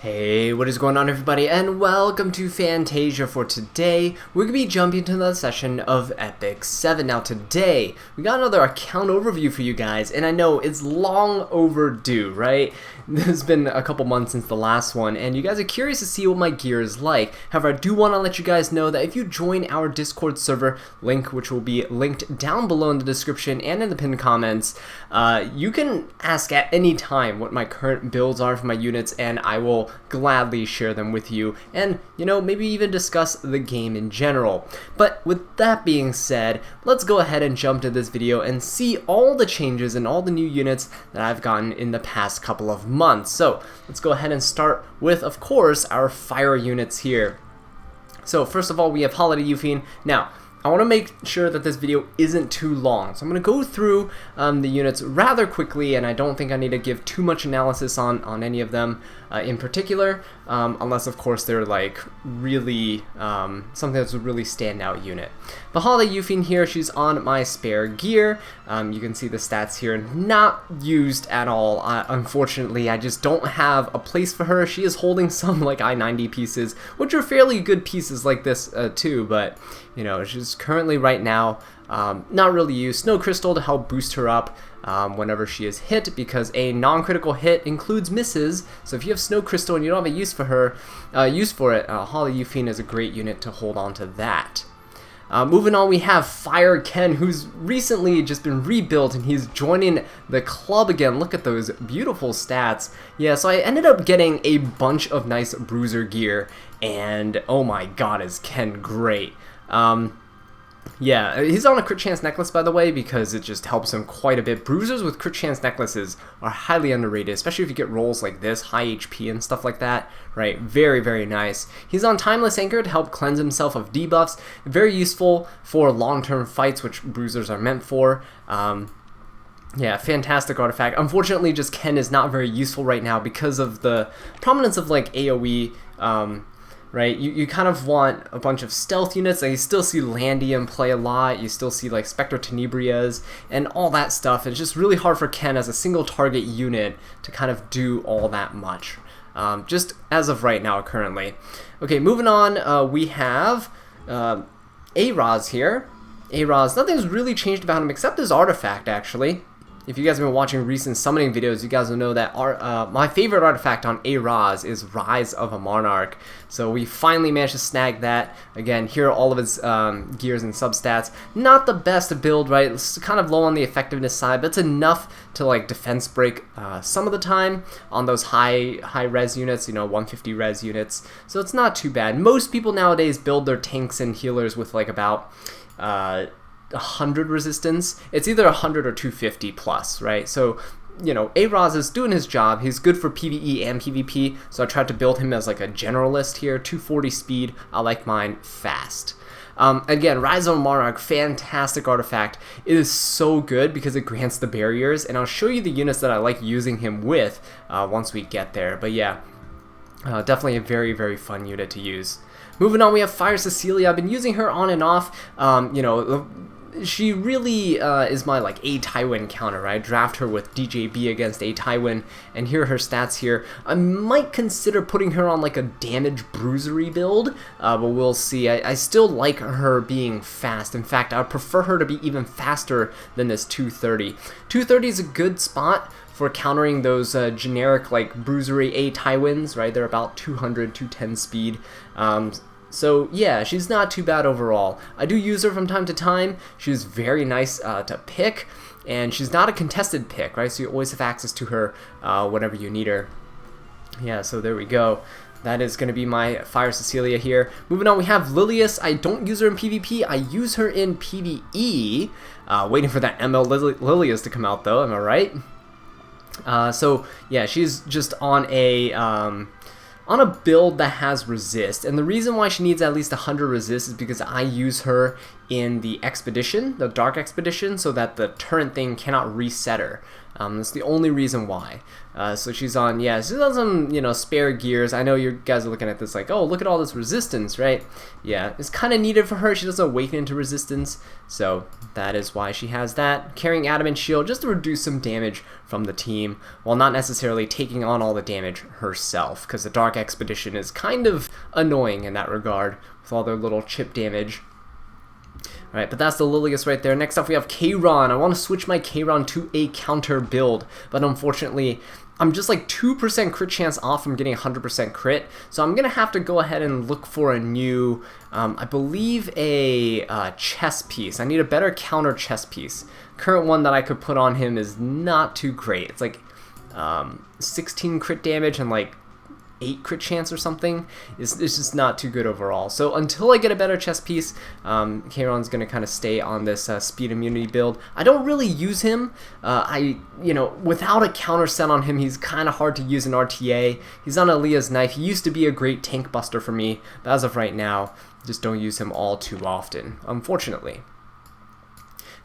Hey, what is going on everybody, and welcome to Fantasia. For today, we're going to be jumping into the session of Epic 7. Now today, we got another account overview for you guys, and I know it's long overdue, right? There's been a couple months since the last one, and you guys are curious to see what my gear is like. However, I do want to let you guys know that if you join our Discord server, link which will be linked down below in the description and in the pinned comments, you can ask at any time what my current builds are for my units, and I will gladly share them with you and, you know, maybe even discuss the game in general. But with that being said, let's go ahead and jump to this video and see all the changes and all the new units that I've gotten in the past couple of months. So let's go ahead and start with, of course, our fire units here. So first of all, we have Holiday Yufine. Now, I want to make sure that this video isn't too long, so I'm going to go through the units rather quickly, and I don't think I need to give too much analysis on any of them in particular, unless of course they're like really something that's a really standout unit. But Holiday Yufine here, she's on my spare gear. You can see the stats here, not used at all. Unfortunately, I just don't have a place for her. She is holding some like I-90 pieces, which are fairly good pieces like this too, but you know, she's currently right now not really used. Snow Crystal to help boost her up whenever she is hit, because a non-critical hit includes misses. So if you have Snow Crystal and you don't have a use for her, Holiday Yufine is a great unit to hold on to that. Moving on, we have Fire Ken, who's recently just been rebuilt, and he's joining the club again. Look at those beautiful stats. Yeah, so I ended up getting a bunch of nice bruiser gear, and oh my god, is Ken great. Yeah, he's on a crit chance necklace, by the way, because it just helps him quite a bit. Bruisers with crit chance necklaces are highly underrated, especially if you get rolls like this, high HP and stuff like that, right? Very, very nice. He's on Timeless Anchor to help cleanse himself of debuffs. Very useful for long-term fights, which bruisers are meant for. Yeah, fantastic artifact. Unfortunately, just Ken is not very useful right now because of the prominence of like AoE, right? You kind of want a bunch of stealth units. Like, you still see Landy in play a lot. You still see like Spectre Tenebrias and all that stuff. It's just really hard for Ken as a single target unit to kind of do all that much. Just as of right now, currently. Okay, moving on, we have Araz here. Araz, nothing's really changed about him except his artifact, actually. If you guys have been watching recent summoning videos, you guys will know that my favorite artifact on Araz is Rise of a Monarch. So we finally managed to snag that. Again, here are all of his gears and substats. Not the best to build, right? It's kind of low on the effectiveness side, but it's enough to like defense break some of the time on those high res units, you know, 150 res units. So it's not too bad. Most people nowadays build their tanks and healers with like about 100 resistance. It's either 100 or 250 plus, right? So, you know, Araz is doing his job. He's good for PvE and PvP, so I tried to build him as like a generalist here. 240 speed. I like mine fast. Again, Rise of a Monarch, fantastic artifact. It is so good because it grants the barriers, and I'll show you the units that I like using him with once we get there. But yeah, definitely a very, very fun unit to use. Moving on, we have Fire Cecilia. I've been using her on and off. You know, she really is my like A Tywin counter. I draft her with DJB against A Tywin, and here are her stats here. I might consider putting her on like a damage bruisery build, but we'll see. I still like her being fast. In fact, I would prefer her to be even faster than this 230. 230 is a good spot for countering those generic like bruisery A Tywins, right? They're about 200, 210 speed. So yeah, she's not too bad overall. I do use her from time to time. She's very nice to pick, and she's not a contested pick, right? So you always have access to her whenever you need her. Yeah, so there we go. That is going to be my Fire Cecilia here. Moving on, we have Lilias. I don't use her in PvP. I use her in PvE. Waiting for that ML Lilias to come out, though. Am I right? So yeah, she's just on a build that has resist, and the reason why she needs at least 100 resist is because I use her in the expedition, the dark expedition, so that the turret thing cannot reset her. That's the only reason why. So she's on, yeah, she's on some, you know, spare gears. I know you guys are looking at this like, oh, look at all this resistance, right? Yeah, it's kind of needed for her. She doesn't awaken into resistance, so that is why she has that. Carrying Adamant Shield just to reduce some damage from the team, while not necessarily taking on all the damage herself, because the Dark Expedition is kind of annoying in that regard, with all their little chip damage. Alright, but that's the Lilias right there. Next up we have Kayron. I want to switch my Kayron to a counter build, but unfortunately I'm just like 2% crit chance off from getting 100% crit, so I'm going to have to go ahead and look for a new, I believe a chess piece. I need a better counter chess piece. Current one that I could put on him is not too great. It's like 16 crit damage and like 8 crit chance or something. It's just not too good overall. So until I get a better chess piece, Kayron's going to kind of stay on this speed immunity build. I don't really use him. You know, without a counter set on him, he's kind of hard to use in RTA. He's on Aaliyah's knife. He used to be a great tank buster for me, but as of right now, just don't use him all too often, unfortunately.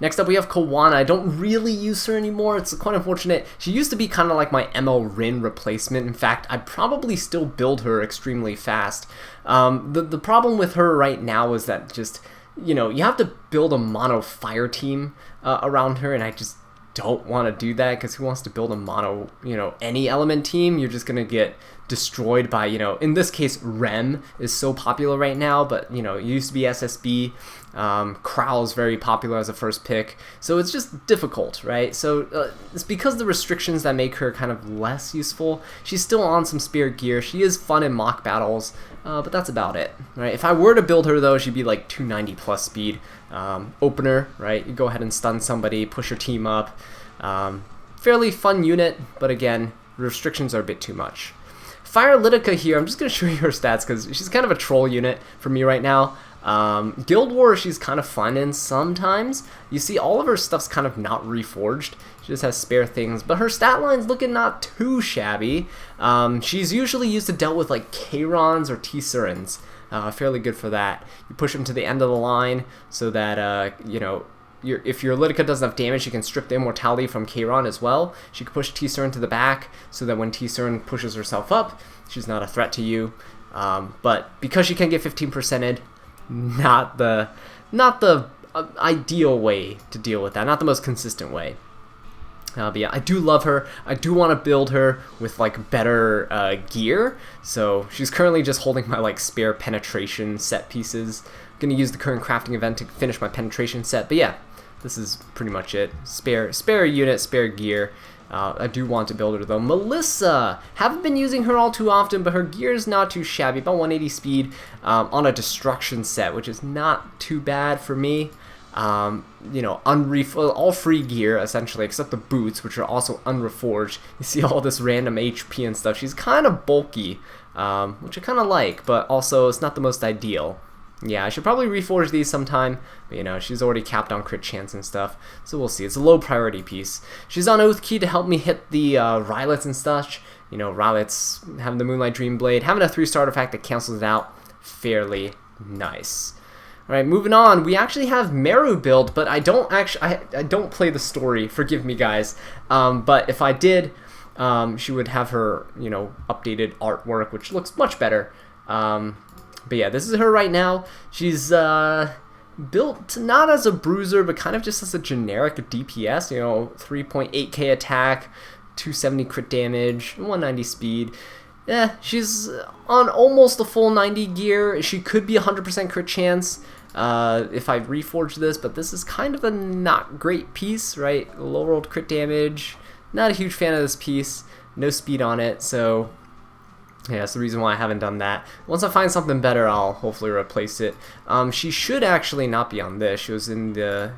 Next up we have Khawana. I don't really use her anymore. It's quite unfortunate. She used to be kind of like my ML Rin replacement. In fact, I'd probably still build her extremely fast. The problem with her right now is that just, you know, you have to build a mono fire team around her, and I just don't want to do that, because who wants to build a mono, you know, any element team? You're just going to get destroyed by, you know, in this case, Rem is so popular right now, but, you know, it used to be SSB. Krau is very popular as a first pick, so it's just difficult, right? So it's because of the restrictions that make her kind of less useful. She's still on some spare gear. She is fun in mock battles, but that's about it, right? If I were to build her, though, she'd be like 290 plus speed. Opener, right? You go ahead and stun somebody, push your team up. Fairly fun unit, but again, restrictions are a bit too much. Fire Lidica here, I'm just going to show you her stats because she's kind of a troll unit for me right now. Guild War, she's kind of fun in sometimes. You see all of her stuff's kind of not reforged. She just has spare things, but her stat line's looking not too shabby. She's usually used to deal with like Kayrons or T-Surins. Fairly good for that. You push them to the end of the line so that, you know, if your Lidica doesn't have damage, you can strip the immortality from Kayron as well. She can push T-Surin to the back so that when T-Surin pushes herself up, she's not a threat to you. But because she can get 15%ed, not the ideal way to deal with that, not the most consistent way. But yeah, I do love her. I do want to build her with like better gear. So she's currently just holding my like spare penetration set pieces. I'm gonna use the current crafting event to finish my penetration set. But yeah, this is pretty much it. Spare unit, spare gear. I do want to build her though. Melissa! Haven't been using her all too often, but her gear is not too shabby. About 180 speed on a destruction set, which is not too bad for me. You know, all free gear essentially, except the boots, which are also unreforged. You see all this random HP and stuff. She's kind of bulky, which I kind of like, but also it's not the most ideal. Yeah, I should probably reforge these sometime, but you know, she's already capped on crit chance and stuff, so we'll see. It's a low priority piece. She's on Oath Key to help me hit the Rylets and such. You know, Rylets having the Moonlight Dream Blade, having a 3-star artifact that cancels it out, fairly nice. Alright, moving on, we actually have Meru build, but I don't actually, I don't play the story, forgive me guys, but if I did, she would have her, you know, updated artwork, which looks much better. But yeah, this is her right now. She's built not as a bruiser, but kind of just as a generic DPS, you know, 3.8k attack, 270 crit damage, 190 speed. Yeah, she's on almost the full 90 gear. She could be 100% crit chance if I reforge this, but this is kind of a not great piece, right? Low rolled crit damage. Not a huge fan of this piece. No speed on it, so yeah, that's the reason why I haven't done that. Once I find something better, I'll hopefully replace it. She should actually not be on this. She was in the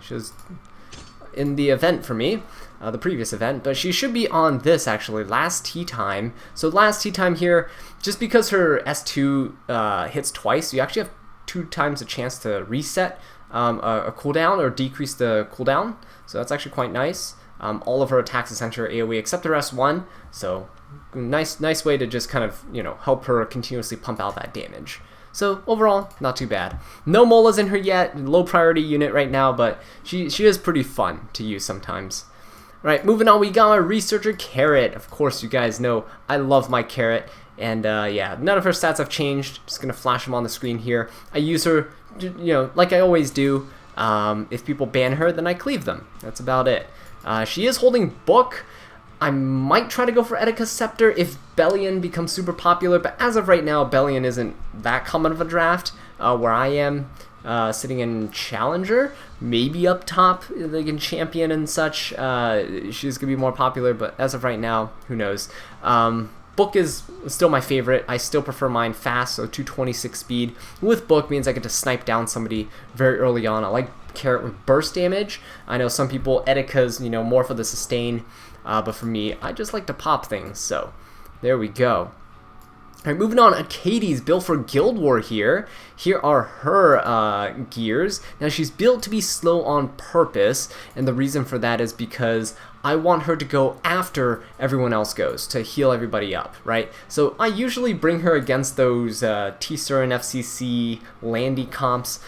event for me, the previous event, but she should be on this actually, Last Tea Time. So Last Tea Time here, just because her S2 hits twice, you actually have 2 times a chance to reset a cooldown or decrease the cooldown. So that's actually quite nice. All of her attacks essentially are AoE except her S1, so nice way to just kind of, you know, help her continuously pump out that damage. So overall, not too bad. No Molas in her yet, low priority unit right now, but she is pretty fun to use sometimes. Alright, moving on, we got our researcher Carrot. Of course, you guys know I love my Carrot. And yeah, none of her stats have changed. Just gonna flash them on the screen here. I use her, you know, like I always do. If people ban her, then I cleave them. That's about it. She is holding Book. I might try to go for Etika Scepter if Bellion becomes super popular, but as of right now, Bellion isn't that common of a draft. Where I am sitting in Challenger, maybe up top, like in Champion and such. She's gonna be more popular, but as of right now, who knows? Book is still my favorite. I still prefer mine fast, so 226 speed. With Book means I get to snipe down somebody very early on. I like Carrot with burst damage. I know some people, Etika's, you know, more for the sustain, but for me, I just like to pop things, so there we go. Alright, moving on, Achates, built for Guild War here. Here are her gears. Now, she's built to be slow on purpose, and the reason for that is because I want her to go after everyone else goes, to heal everybody up, right? So I usually bring her against those Surin, FCC, Landy comps.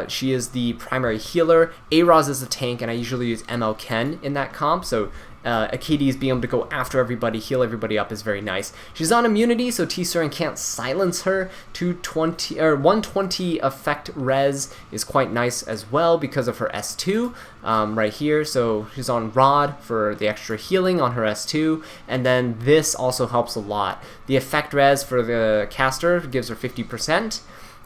She is the primary healer. Aroz is the tank, and I usually use ML Ken in that comp, so Achates being able to go after everybody, heal everybody up is very nice. She's on immunity, so Surin can't silence her. 120 effect res is quite nice as well because of her S2 right here. So she's on Rod for the extra healing on her S2, and then this also helps a lot. The effect res for the caster gives her 50%.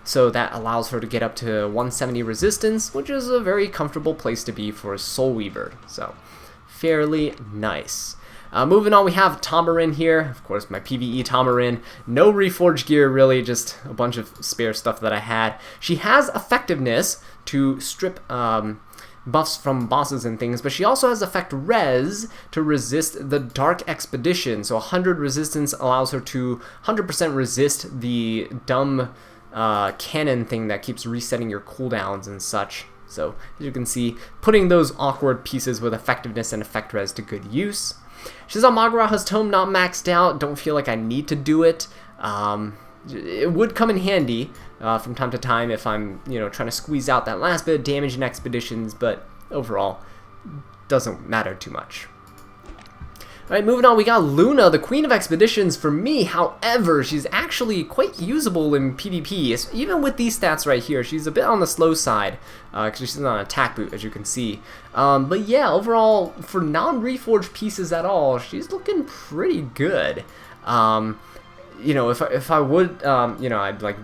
So that allows her to get up to 170 resistance, which is a very comfortable place to be for a Soul Weaver. So fairly nice. Moving on, we have Tamarinne here. Of course, my PvE Tamarinne. No reforged gear, really, just a bunch of spare stuff that I had. She has effectiveness to strip buffs from bosses and things, but she also has effect res to resist the Dark Expedition. So 100 resistance allows her to 100% resist the dumb cannon thing that keeps resetting your cooldowns and such. So, as you can see, putting those awkward pieces with effectiveness and effect res to good use. She's on Magaraha's Tome, not maxed out. Don't feel like I need to do it. It would come in handy from time to time if I'm, you know, trying to squeeze out that last bit of damage in expeditions, but overall, doesn't matter too much. Alright, moving on, we got Luna, the Queen of Expeditions for me. However, she's actually quite usable in PvP. Even with these stats right here, she's a bit on the slow side, because she's on attack boot, as you can see. But yeah, overall, for non-reforged pieces at all, she's looking pretty good. You know, if I would, you know, I'd like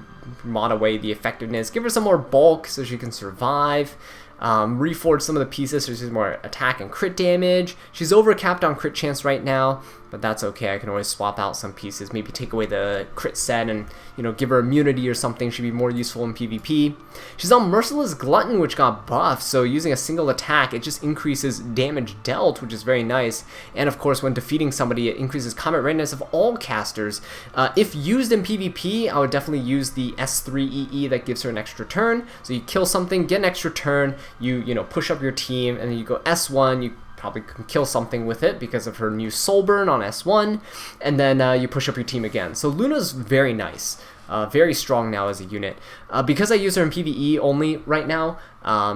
mod away the effectiveness, give her some more bulk so she can survive. Reforge some of the pieces so she's more attack and crit damage. She's overcapped on crit chance right now, but that's okay. I can always swap out some pieces, maybe take away the crit set and, you know, give her immunity or something. Should be more useful in PvP. She's on Merciless Glutton, which got buffed, so using a single attack, it just increases damage dealt, which is very nice. And of course, when defeating somebody, it increases combat readiness of all casters. If used in PvP, I would definitely use the S3 EE that gives her an extra turn. So you kill something, get an extra turn, you know, push up your team, and then you go S1, you probably can kill something with it because of her new soul burn on S1, and then you push up your team again. So Luna's very nice, very strong now as a unit. Because I use her in PvE only right now,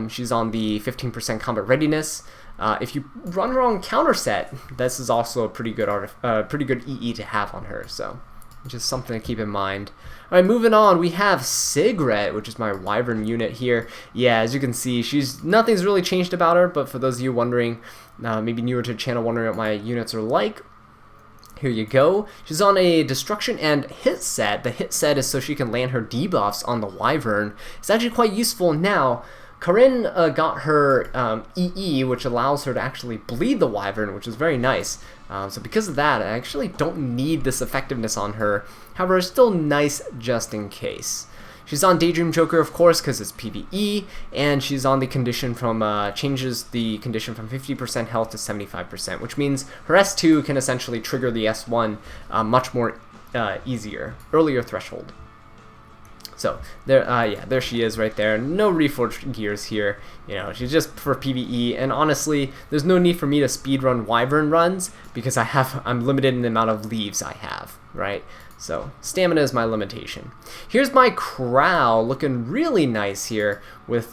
she's on the 15% combat readiness. If you run her on counter set, this is also a pretty good EE to have on her, so just something to keep in mind. Alright, moving on, we have Sigret, which is my Wyvern unit here. Yeah, as you can see, nothing's really changed about her, but for those of you wondering, maybe newer to the channel, wondering what my units are like, here you go. She's on a Destruction and Hit set. The Hit set is so she can land her debuffs on the Wyvern. It's actually quite useful now. Karin got her EE, which allows her to actually bleed the Wyvern, which is very nice. So because of that, I actually don't need this effectiveness on her. However, it's still nice just in case. She's on Daydream Joker, of course, because it's PvE, and she's on the condition from, changes the condition from 50% health to 75%, which means her S2 can essentially trigger the S1 much more easier, earlier threshold. So there, yeah, there she is right there. No reforged gears here. You know, she's just for PvE, and honestly, there's no need for me to speedrun Wyvern runs because I'm limited in the amount of leaves I have. right? So stamina is my limitation. Here's my Krau looking really nice here with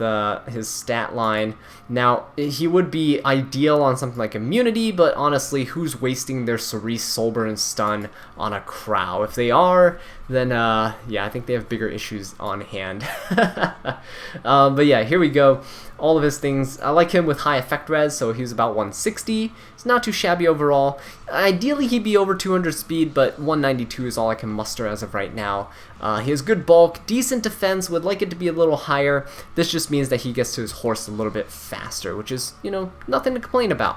his stat line. Now, he would be ideal on something like immunity, but honestly, who's wasting their Cerise, Soulburn, and Stun on a Krau? If they are, then yeah, I think they have bigger issues on hand. But yeah, here we go. All of his things. I like him with high effect res, so he's about 160. It's not too shabby overall. Ideally, he'd be over 200 speed, but 192 is all I can muster as of right now. He has good bulk, decent defense, would like it to be a little higher. This just means that he gets to his horse a little bit faster, which is, you know, nothing to complain about.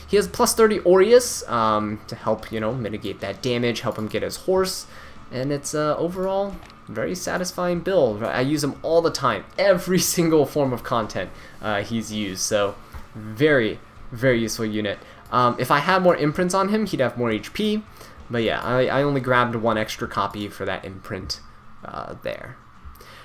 He has plus 30 Aureus to help, you know, mitigate that damage, help him get his horse, and it's overall very satisfying build. I use him all the time, every single form of content he's used, so very, very useful unit. If I had more imprints on him, he'd have more HP, but yeah, I only grabbed one extra copy for that imprint there.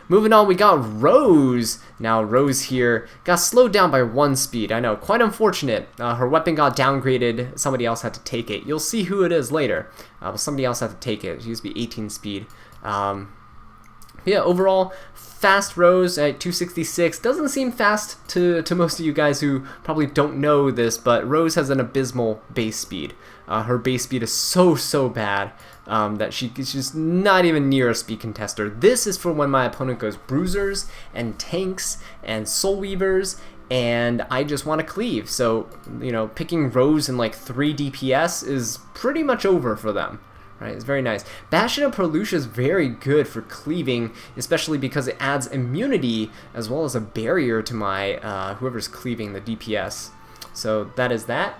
Moving on, we got Rose. Now, Rose here got slowed down by 1 speed. I know, quite unfortunate. Her weapon got downgraded. Somebody else had to take it. You'll see who it is later. But somebody else had to take it. She used to be 18 speed. Yeah, overall, fast Rose at 266. Doesn't seem fast to most of you guys who probably don't know this, but Rose has an abysmal base speed. Her base speed is so bad that she's just not even near a speed contester. This is for when my opponent goes bruisers and tanks and soul weavers, and I just want to cleave. So, you know, picking Rose in like 3 DPS is pretty much over for them. Right, it's very nice. Bastion of Perlucia is very good for cleaving, especially because it adds immunity as well as a barrier to my whoever's cleaving the DPS. So that is that.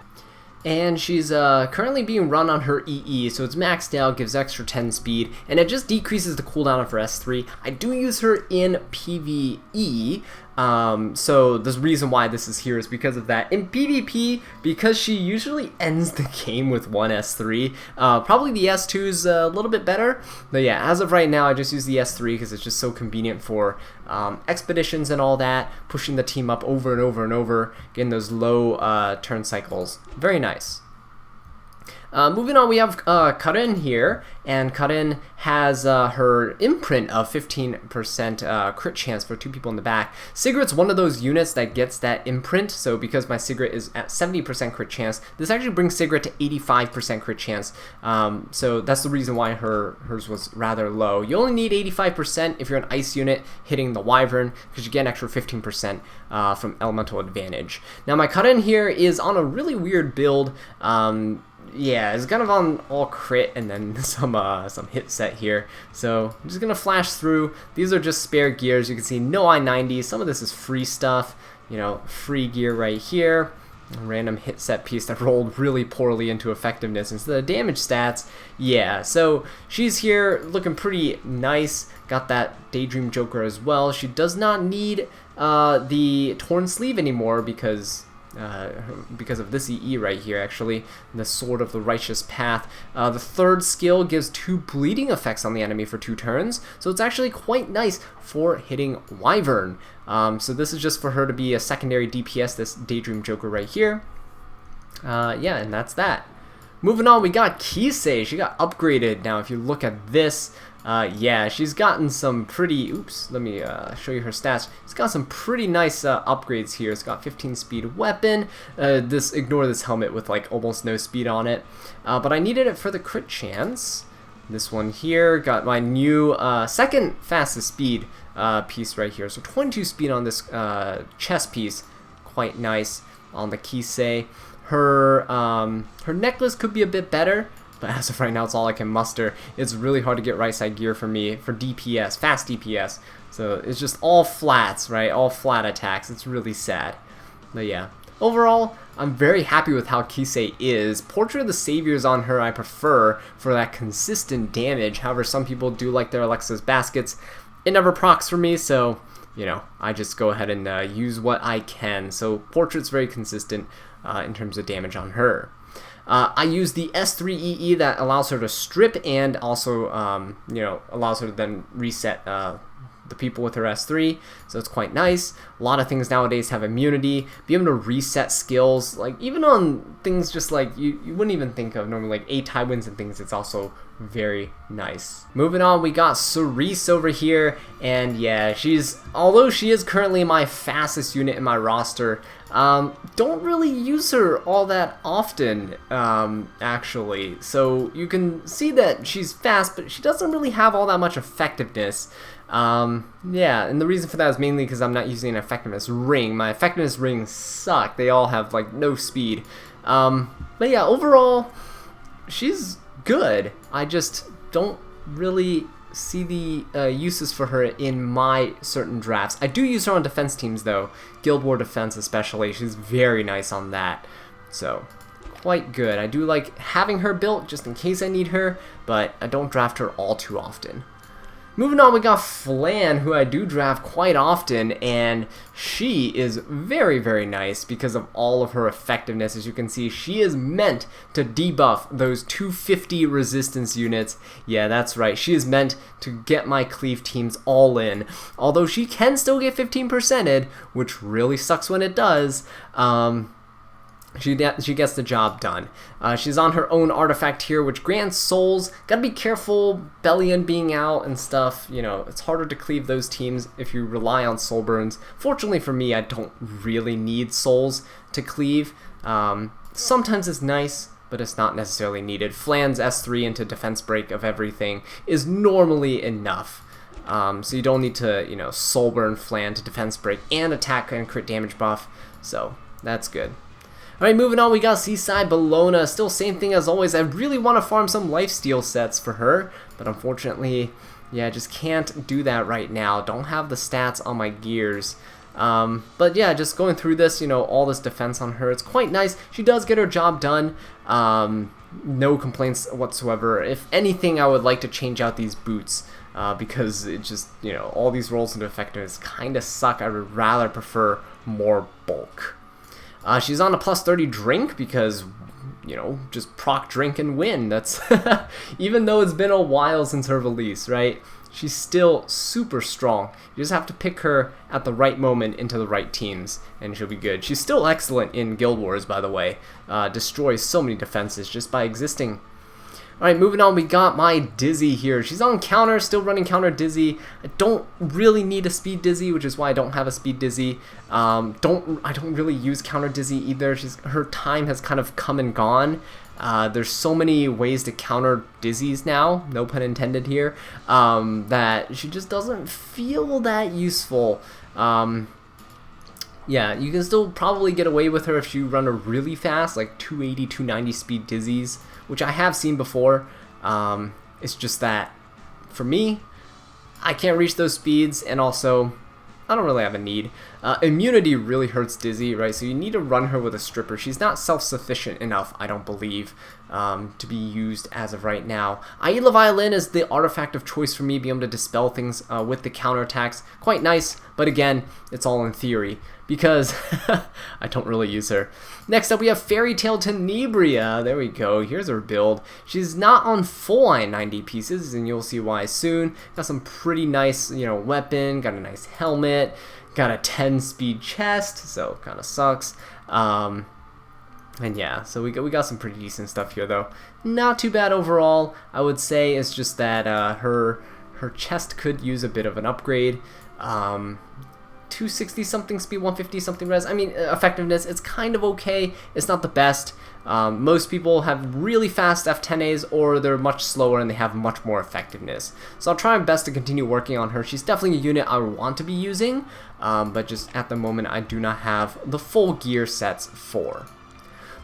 And she's currently being run on her EE, so it's maxed out, gives extra 10 speed, and it just decreases the cooldown of her S3. I do use her in PvE, so the reason why this is here is because of that. In PvP, because she usually ends the game with 1 S3, probably the S2 is a little bit better, but yeah, as of right now, I just use the S3 because it's just so convenient for expeditions and all that, pushing the team up over and over and over, getting those low turn cycles. Very nice. Moving on, we have Karin here, and Karin has her imprint of 15% crit chance for 2 people in the back. Sigret's one of those units that gets that imprint, so because my Sigret is at 70% crit chance, this actually brings Sigret to 85% crit chance, so that's the reason why hers was rather low. You only need 85% if you're an ice unit hitting the Wyvern, because you get an extra 15% from elemental advantage. Now my Karin here is on a really weird build. Yeah, it's kind of on all crit and then some hit set here. So I'm just gonna flash through. These are just spare gears. You can see no I-90. Some of this is free stuff. You know, free gear right here. A random hit set piece that rolled really poorly into effectiveness instead of damage stats. Yeah, so she's here looking pretty nice. Got that Daydream Joker as well. She does not need the Torn Sleeve anymore because of this EE right here, actually, the Sword of the Righteous Path. The third skill gives 2 bleeding effects on the enemy for 2 turns, so it's actually quite nice for hitting Wyvern. So this is just for her to be a secondary DPS, this Daydream Joker right here. Yeah, and that's that. Moving on, we got Kise. She got upgraded. Now, if you look at this, yeah, she's gotten some pretty, oops, let me show you her stats. She's got some pretty nice upgrades here. It's got 15 speed weapon. Ignore this helmet with like almost no speed on it. But I needed it for the crit chance. This one here got my new second fastest speed piece right here. So 22 speed on this chest piece. Quite nice on the Kise. Her necklace could be a bit better, but as of right now, it's all I can muster. It's really hard to get right side gear for me for DPS, fast DPS. So it's just all flats, right? All flat attacks. It's really sad. But yeah, overall, I'm very happy with how Kise is. Portrait of the Saviors on her I prefer for that consistent damage. However, some people do like their Alexa's baskets. It never procs for me, so, you know, I just go ahead and use what I can. So Portrait's very consistent in terms of damage on her. I use the S3EE that allows her to strip and also, you know, allows her to then reset the people with her S3, so it's quite nice. A lot of things nowadays have immunity, be able to reset skills, like even on things just like you wouldn't even think of normally, like A-tie wins and things, it's also very nice. Moving on, we got Cerise over here, and yeah, although she is currently my fastest unit in my roster, don't really use her all that often, actually. So you can see that she's fast, but she doesn't really have all that much effectiveness. Yeah, and the reason for that is mainly because I'm not using an effectiveness ring. My effectiveness rings suck. They all have, like, no speed. But yeah, overall, she's good. I just don't really see the uses for her in my certain drafts. I do use her on defense teams, though. Guild War defense especially. She's very nice on that. So, quite good. I do like having her built just in case I need her, but I don't draft her all too often. Moving on, we got Flan, who I do draft quite often, and she is very, very nice because of all of her effectiveness. As you can see, she is meant to debuff those 250 resistance units. Yeah, that's right. She is meant to get my cleave teams all in. Although she can still get 15%ed, which really sucks when it does. She gets the job done. She's on her own artifact here, which grants souls. Gotta be careful, Bellion being out and stuff. You know, it's harder to cleave those teams if you rely on soul burns. Fortunately for me, I don't really need souls to cleave. Sometimes it's nice, but it's not necessarily needed. Flan's S3 into defense break of everything is normally enough. So you don't need to, you know, soul burn Flan to defense break and attack and crit damage buff. So that's good. Alright, moving on, we got Seaside Bellona. Still same thing as always. I really want to farm some lifesteal sets for her, but unfortunately, yeah, I just can't do that right now. Don't have the stats on my gears. But yeah, just going through this, you know, all this defense on her, it's quite nice. She does get her job done. No complaints whatsoever. If anything, I would like to change out these boots. Because it just, you know, all these rolls into effectiveness kind of suck. I would rather prefer more bulk. She's on a plus 30 drink because, you know, just proc drink and win. That's even though it's been a while since her release, right? She's still super strong. You just have to pick her at the right moment into the right teams, and she'll be good. She's still excellent in Guild Wars, by the way. Destroys so many defenses just by existing. Alright, moving on, we got my Dizzy here. She's on counter, still running counter Dizzy. I don't really need a speed Dizzy, which is why I don't have a speed Dizzy. I don't really use counter Dizzy either. Her time has kind of come and gone. There's so many ways to counter Dizzies now, no pun intended here, that she just doesn't feel that useful. Yeah, you can still probably get away with her if you run her really fast, like 280, 290 speed Dizzies, which I have seen before. It's just that, for me, I can't reach those speeds, and also, I don't really have a need. Immunity really hurts Dizzy, right? So you need to run her with a stripper. She's not self-sufficient enough, I don't believe, to be used as of right now. Aila Violin is the artifact of choice for me, being able to dispel things with the counterattacks. Quite nice, but again, it's all in theory, because I don't really use her. Next up, we have Fairytale Tenebria. There we go. Here's her build. She's not on full Iron 90 pieces, and you'll see why soon. Got some pretty nice, you know, weapon. Got a nice helmet. Got a 10-speed chest, so kind of sucks. And yeah, so we got some pretty decent stuff here, though. Not too bad overall. I would say it's just that her chest could use a bit of an upgrade. 260 something speed, 150 something res. I mean, effectiveness, it's kind of okay. It's not the best. Most people have really fast F10As, or they're much slower and they have much more effectiveness. So I'll try my best to continue working on her. She's definitely a unit I want to be using, but just at the moment I do not have the full gear sets for.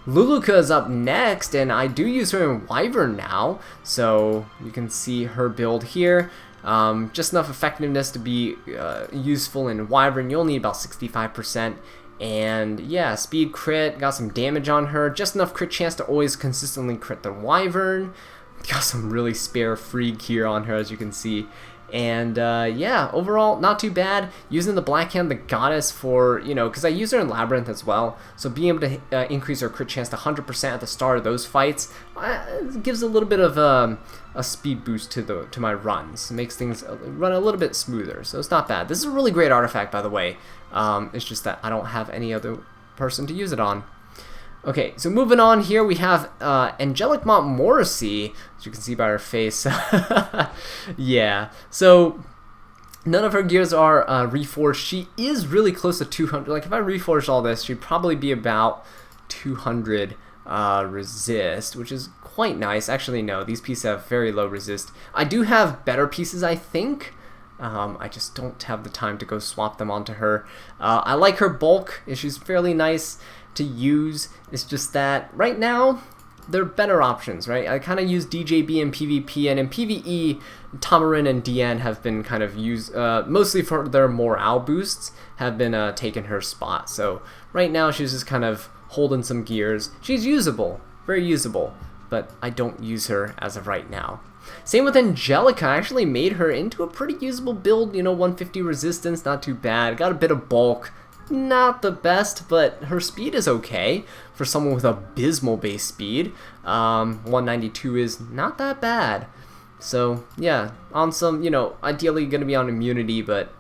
Luluca is up next, and I do use her in Wyvern now, so you can see her build here. Just enough effectiveness to be useful in Wyvern. You'll need about 65%. And yeah, speed crit, got some damage on her. Just enough crit chance to always consistently crit the Wyvern. Got some really spare free gear on her, as you can see. And yeah, overall, not too bad. Using the Black Hand, the Goddess, for, you know, because I use her in Labyrinth as well. So being able to increase her crit chance to 100% at the start of those fights gives a little bit of a speed boost to my runs. It makes things run a little bit smoother. So it's not bad. This is a really great artifact, by the way. It's just that I don't have any other person to use it on. Okay, so moving on here, we have Angelic Montmorancy, as you can see by her face. Yeah, so none of her gears are reforged. She is really close to 200. Like, if I reforged all this, she'd probably be about 200 resist, which is quite nice. Actually, no, these pieces have very low resist. I do have better pieces, I think. I just don't have the time to go swap them onto her. I like her bulk. She's fairly nice to use. It's just that right now they're better options, right? I kind of use DJB in PvP, and in PvE, Tamarinne and Diene have been kind of used mostly for their morale boosts, have been taking her spot. So right now she's just kind of holding some gears. She's usable, very usable, but I don't use her as of right now. Same with Angelica. I actually made her into a pretty usable build, you know, 150 resistance, not too bad. Got a bit of bulk, not the best, but her speed is okay for someone with abysmal base speed. 192 is not that bad. So yeah, on some, you know, ideally going to be on immunity, but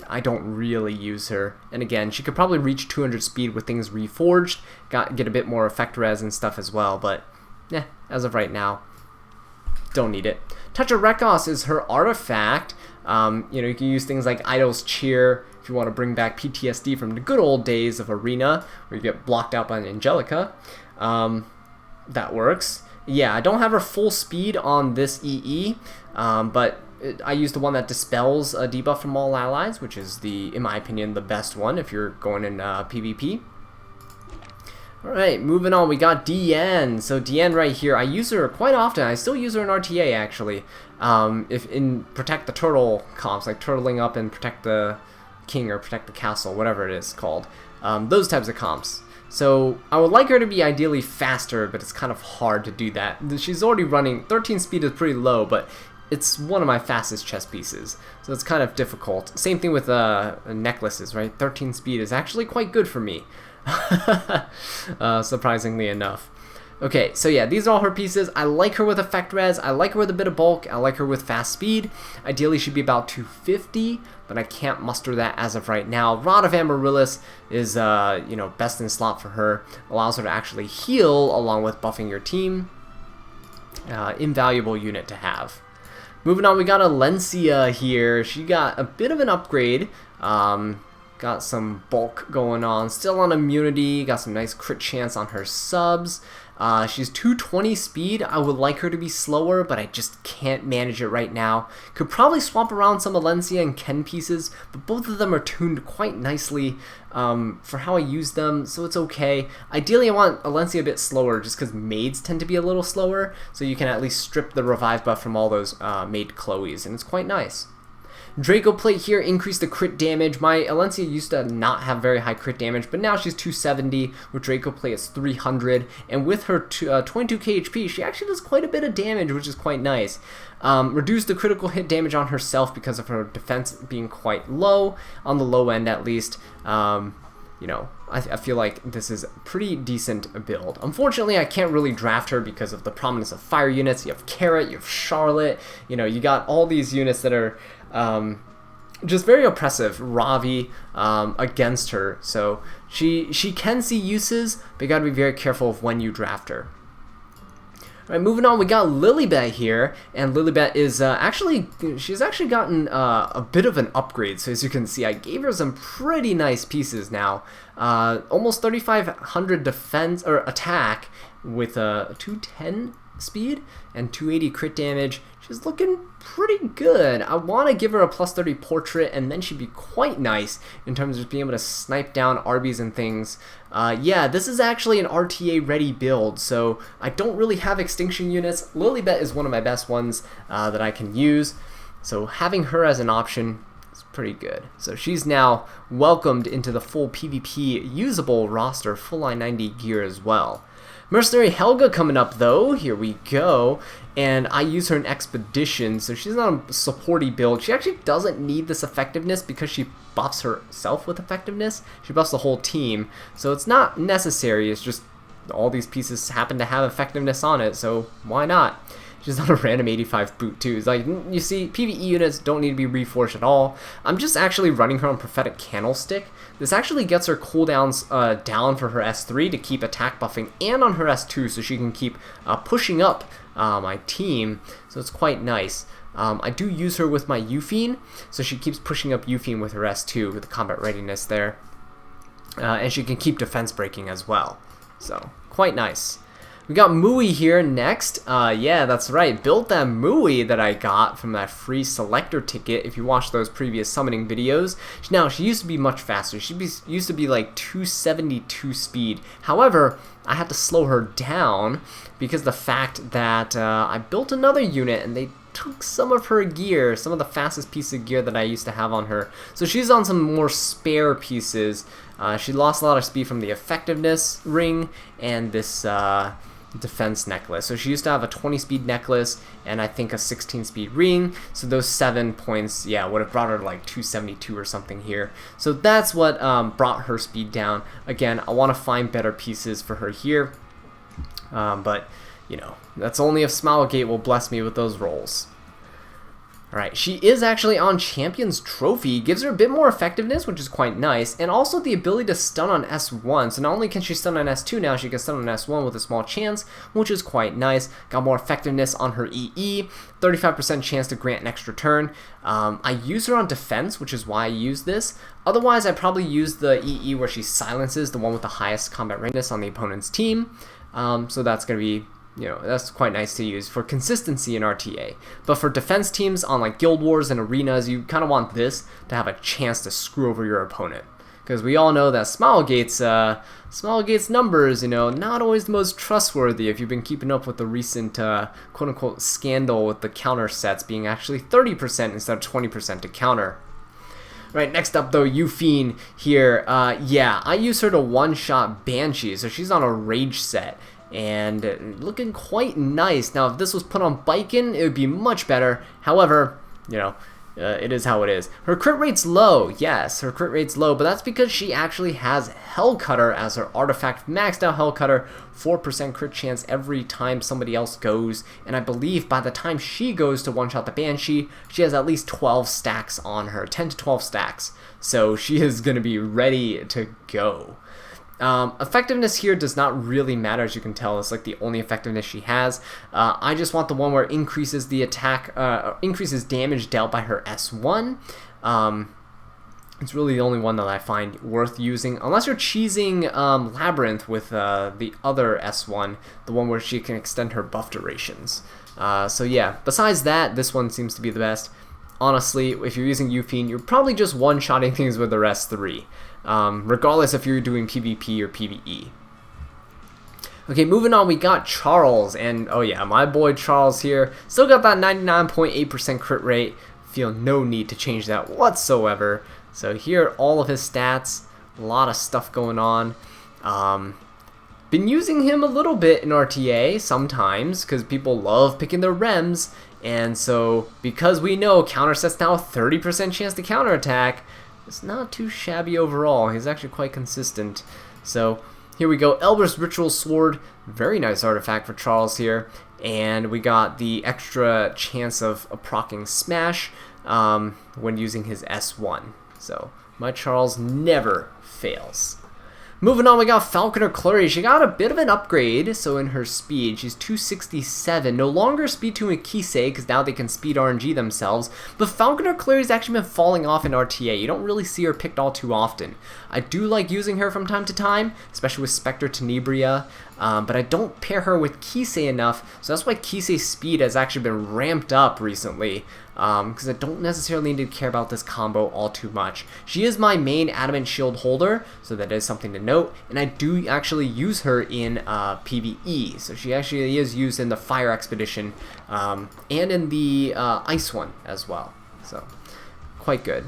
I don't really use her. And again, she could probably reach 200 speed with things reforged, get a bit more effect res and stuff as well, but yeah, as of right now, don't need it. Touch of Rekos is her artifact. You know, you can use things like Idol's Cheer if you want to bring back PTSD from the good old days of Arena, where you get blocked out by an Angelica. That works. Yeah, I don't have her full speed on this EE, but I use the one that dispels a debuff from all allies, which is, in my opinion, the best one if you're going in PvP. Alright, moving on, we got Diene. So Diene right here, I use her quite often. I still use her in RTA, actually. If in Protect the Turtle comps, like turtling up and Protect the King or Protect the Castle, whatever it is called. Those types of comps. So I would like her to be ideally faster, but it's kind of hard to do that. She's already running, 13 speed is pretty low, but it's one of my fastest chess pieces, so it's kind of difficult. Same thing with necklaces, right? 13 speed is actually quite good for me. Surprisingly enough. Okay, so yeah, these are all her pieces. I like her with effect res, I like her with a bit of bulk, I like her with fast speed. Ideally she'd be about 250, but I can't muster that as of right now. Rod of Amaryllis is you know, best in slot for her. Allows her to actually heal along with buffing your team. Invaluable unit to have. Moving on, we got Alencia here. She got a bit of an upgrade. Got some bulk going on. Still on immunity. Got some nice crit chance on her subs. She's 220 speed. I would like her to be slower, but I just can't manage it right now. Could probably swap around some Alencia and Ken pieces, but both of them are tuned quite nicely for how I use them, so it's okay. Ideally, I want Alencia a bit slower, just because maids tend to be a little slower, so you can at least strip the revive buff from all those Maid Chloes, and it's quite nice. Draco Plate here increased the crit damage. My Alencia used to not have very high crit damage, but now she's 270. With Draco Plate, it's 300. And with her 22k HP, she actually does quite a bit of damage, which is quite nice. Reduced the critical hit damage on herself because of her defense being quite low, on the low end at least. You know, I feel like this is a pretty decent build. Unfortunately, I can't really draft her because of the prominence of fire units. You have Carrot, you have Charlotte, you know, you got all these units that are just very oppressive. Ravi against her, so she can see uses, but you gotta be very careful of when you draft her. Alright, moving on, we got Lilibet here, and Lilibet is she's actually gotten a bit of an upgrade. So as you can see, I gave her some pretty nice pieces now. Almost 3,500 defense or attack with a 210 speed and 280 crit damage. She's looking pretty good. I want to give her a plus 30 portrait, and then she'd be quite nice in terms of being able to snipe down Arby's and things. Yeah, this is actually an RTA ready build, so I don't really have extinction units. Lilibet is one of my best ones that I can use, so having her as an option is pretty good. So she's now welcomed into the full PvP usable roster, full line 90 gear as well. Mercenary Helga coming up though, here we go, and I use her in Expedition, so she's not a supporty build. She actually doesn't need this effectiveness because she buffs herself with effectiveness. She buffs the whole team, so it's not necessary, it's just all these pieces happen to have effectiveness on it, so why not? She's on a random 85 boot too. It's like, you see, PvE units don't need to be reforged at all. I'm just actually running her on Prophetic Candlestick. This actually gets her cooldowns down for her S3 to keep attack buffing, and on her S2 so she can keep pushing up my team. So it's quite nice. I do use her with my Yufine, so she keeps pushing up Yufine with her S2 with the combat readiness there. And she can keep defense breaking as well. So, quite nice. We got Mui here next. Yeah, that's right. Built that Mui that I got from that free selector ticket if you watch those previous summoning videos. Now, she used to be much faster. She used to be like 272 speed. However, I had to slow her down because the fact that I built another unit and they took some of her gear, some of the fastest piece of gear that I used to have on her. So she's on some more spare pieces. She lost a lot of speed from the effectiveness ring and this defense necklace. So she used to have a 20 speed necklace and I think a 16 speed ring. So those 7 points, yeah, would have brought her to like 272 or something here. So that's what brought her speed down. Again, I want to find better pieces for her here. But, you know, that's only if Smilegate will bless me with those rolls. Alright, she is actually on Champion's Trophy, gives her a bit more effectiveness, which is quite nice, and also the ability to stun on S1. So not only can she stun on S2 now, she can stun on S1 with a small chance, which is quite nice. Got more effectiveness on her EE, 35% chance to grant an extra turn. I use her on defense, which is why I use this. Otherwise, I probably use the EE where she silences the one with the highest combat readiness on the opponent's team. So that's going to be, you know, that's quite nice to use for consistency in RTA. But for defense teams on like Guild Wars and arenas, you kind of want this to have a chance to screw over your opponent. Because we all know that Smilegate's numbers, you know, not always the most trustworthy if you've been keeping up with the recent quote-unquote scandal with the counter sets being actually 30% instead of 20% to counter. Right, next up though, Yufine here. Yeah, I use her to one-shot Banshee, so she's on a rage set. And looking quite nice. Now, if this was put on Biken, it would be much better. However, you know, it is how it is. Her crit rate's low. Yes, her crit rate's low, but that's because she actually has Hellcutter as her artifact. Maxed out Hellcutter, 4% crit chance every time somebody else goes. And I believe by the time she goes to one-shot the Banshee, she has at least 12 stacks on her. 10 to 12 stacks. So she is going to be ready to go. Effectiveness here does not really matter, as you can tell. It's like the only effectiveness she has. I just want the one where it increases the attack, increases damage dealt by her S1. It's really the only one that I find worth using, unless you're cheesing Labyrinth with the other S1, the one where she can extend her buff durations. So yeah, besides that, this one seems to be the best. Honestly, if you're using Yufine, you're probably just one-shotting things with the S3. Regardless if you're doing PvP or PvE. Okay, moving on, we got Charles, and oh yeah, my boy Charles here, still got that 99.8% crit rate. Feel no need to change that whatsoever. So here are all of his stats, a lot of stuff going on. Been using him a little bit in RTA sometimes, because people love picking their rems, and so because we know counter sets now a 30% chance to counterattack, it's not too shabby overall. He's actually quite consistent. So here we go. Elber's Ritual Sword. Very nice artifact for Charles here. And we got the extra chance of proccing Smash when using his S1. So my Charles never fails. Moving on, we got Falconer Kluri. She got a bit of an upgrade, so in her speed, she's 267. No longer speed 2 in Kise, because now they can speed RNG themselves. But Falconer Kluri's actually been falling off in RTA. You don't really see her picked all too often. I do like using her from time to time, especially with Spectre Tenebria, but I don't pair her with Kise enough, so that's why Kise's speed has actually been ramped up recently. Because I don't necessarily need to care about this combo all too much. She is my main Adamant Shield holder, so that is something to note, and I do actually use her in PvE, so she actually is used in the Fire Expedition, and in the Ice one as well, so quite good.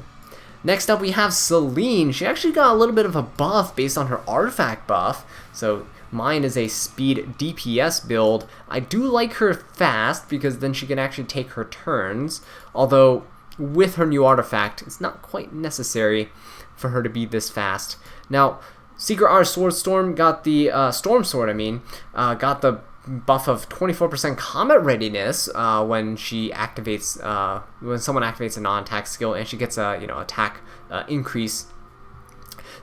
Next up we have Celine. She actually got a little bit of a buff based on her artifact buff, so mine is a speed DPS build. I do like her fast because then she can actually take her turns, although with her new artifact it's not quite necessary for her to be this fast. Now Secret R Sword Storm got the Storm Sword, got the buff of 24% combat readiness when she activates when someone activates a non-attack skill, and she gets a attack increase.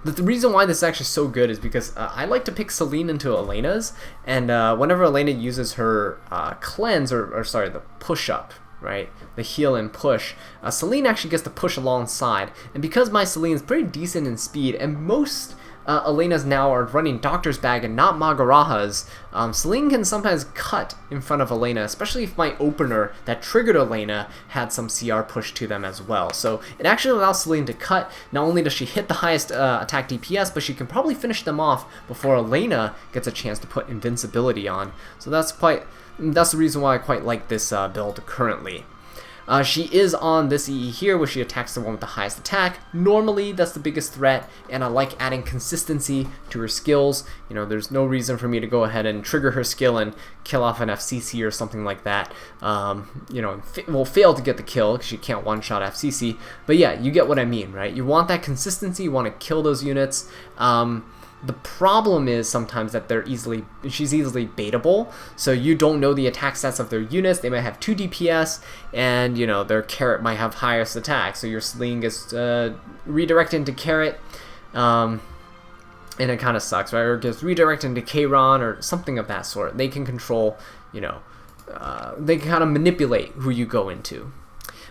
The reason why this is actually so good is because I like to pick Celine into Elena's, and whenever Elena uses her cleanse, or sorry, the push-up, right, the heal and push, Celine actually gets to push alongside, and because my Celine is pretty decent in speed, and most Elena's now are running Doctor's Bag and not Magaraha's, Celine can sometimes cut in front of Elena, especially if my opener that triggered Elena had some CR push to them as well. So it actually allows Celine to cut. Not only does she hit the highest attack DPS, but she can probably finish them off before Elena gets a chance to put invincibility on. So that's the reason why I quite like this build currently. She is on this EE here, where she attacks the one with the highest attack. Normally, that's the biggest threat, and I like adding consistency to her skills. There's no reason for me to go ahead and trigger her skill and kill off an FCC or something like that. We'll fail to get the kill because she can't one-shot FCC. But yeah, you get what I mean, right? You want that consistency. You want to kill those units. The problem is sometimes that she's easily baitable, so you don't know the attack stats of their units. They might have 2 DPS, and their carrot might have highest attack, so your Celine gets redirected into carrot, and it kind of sucks, right? Or gets redirected into Kayron or something of that sort. They can control, they can kind of manipulate who you go into.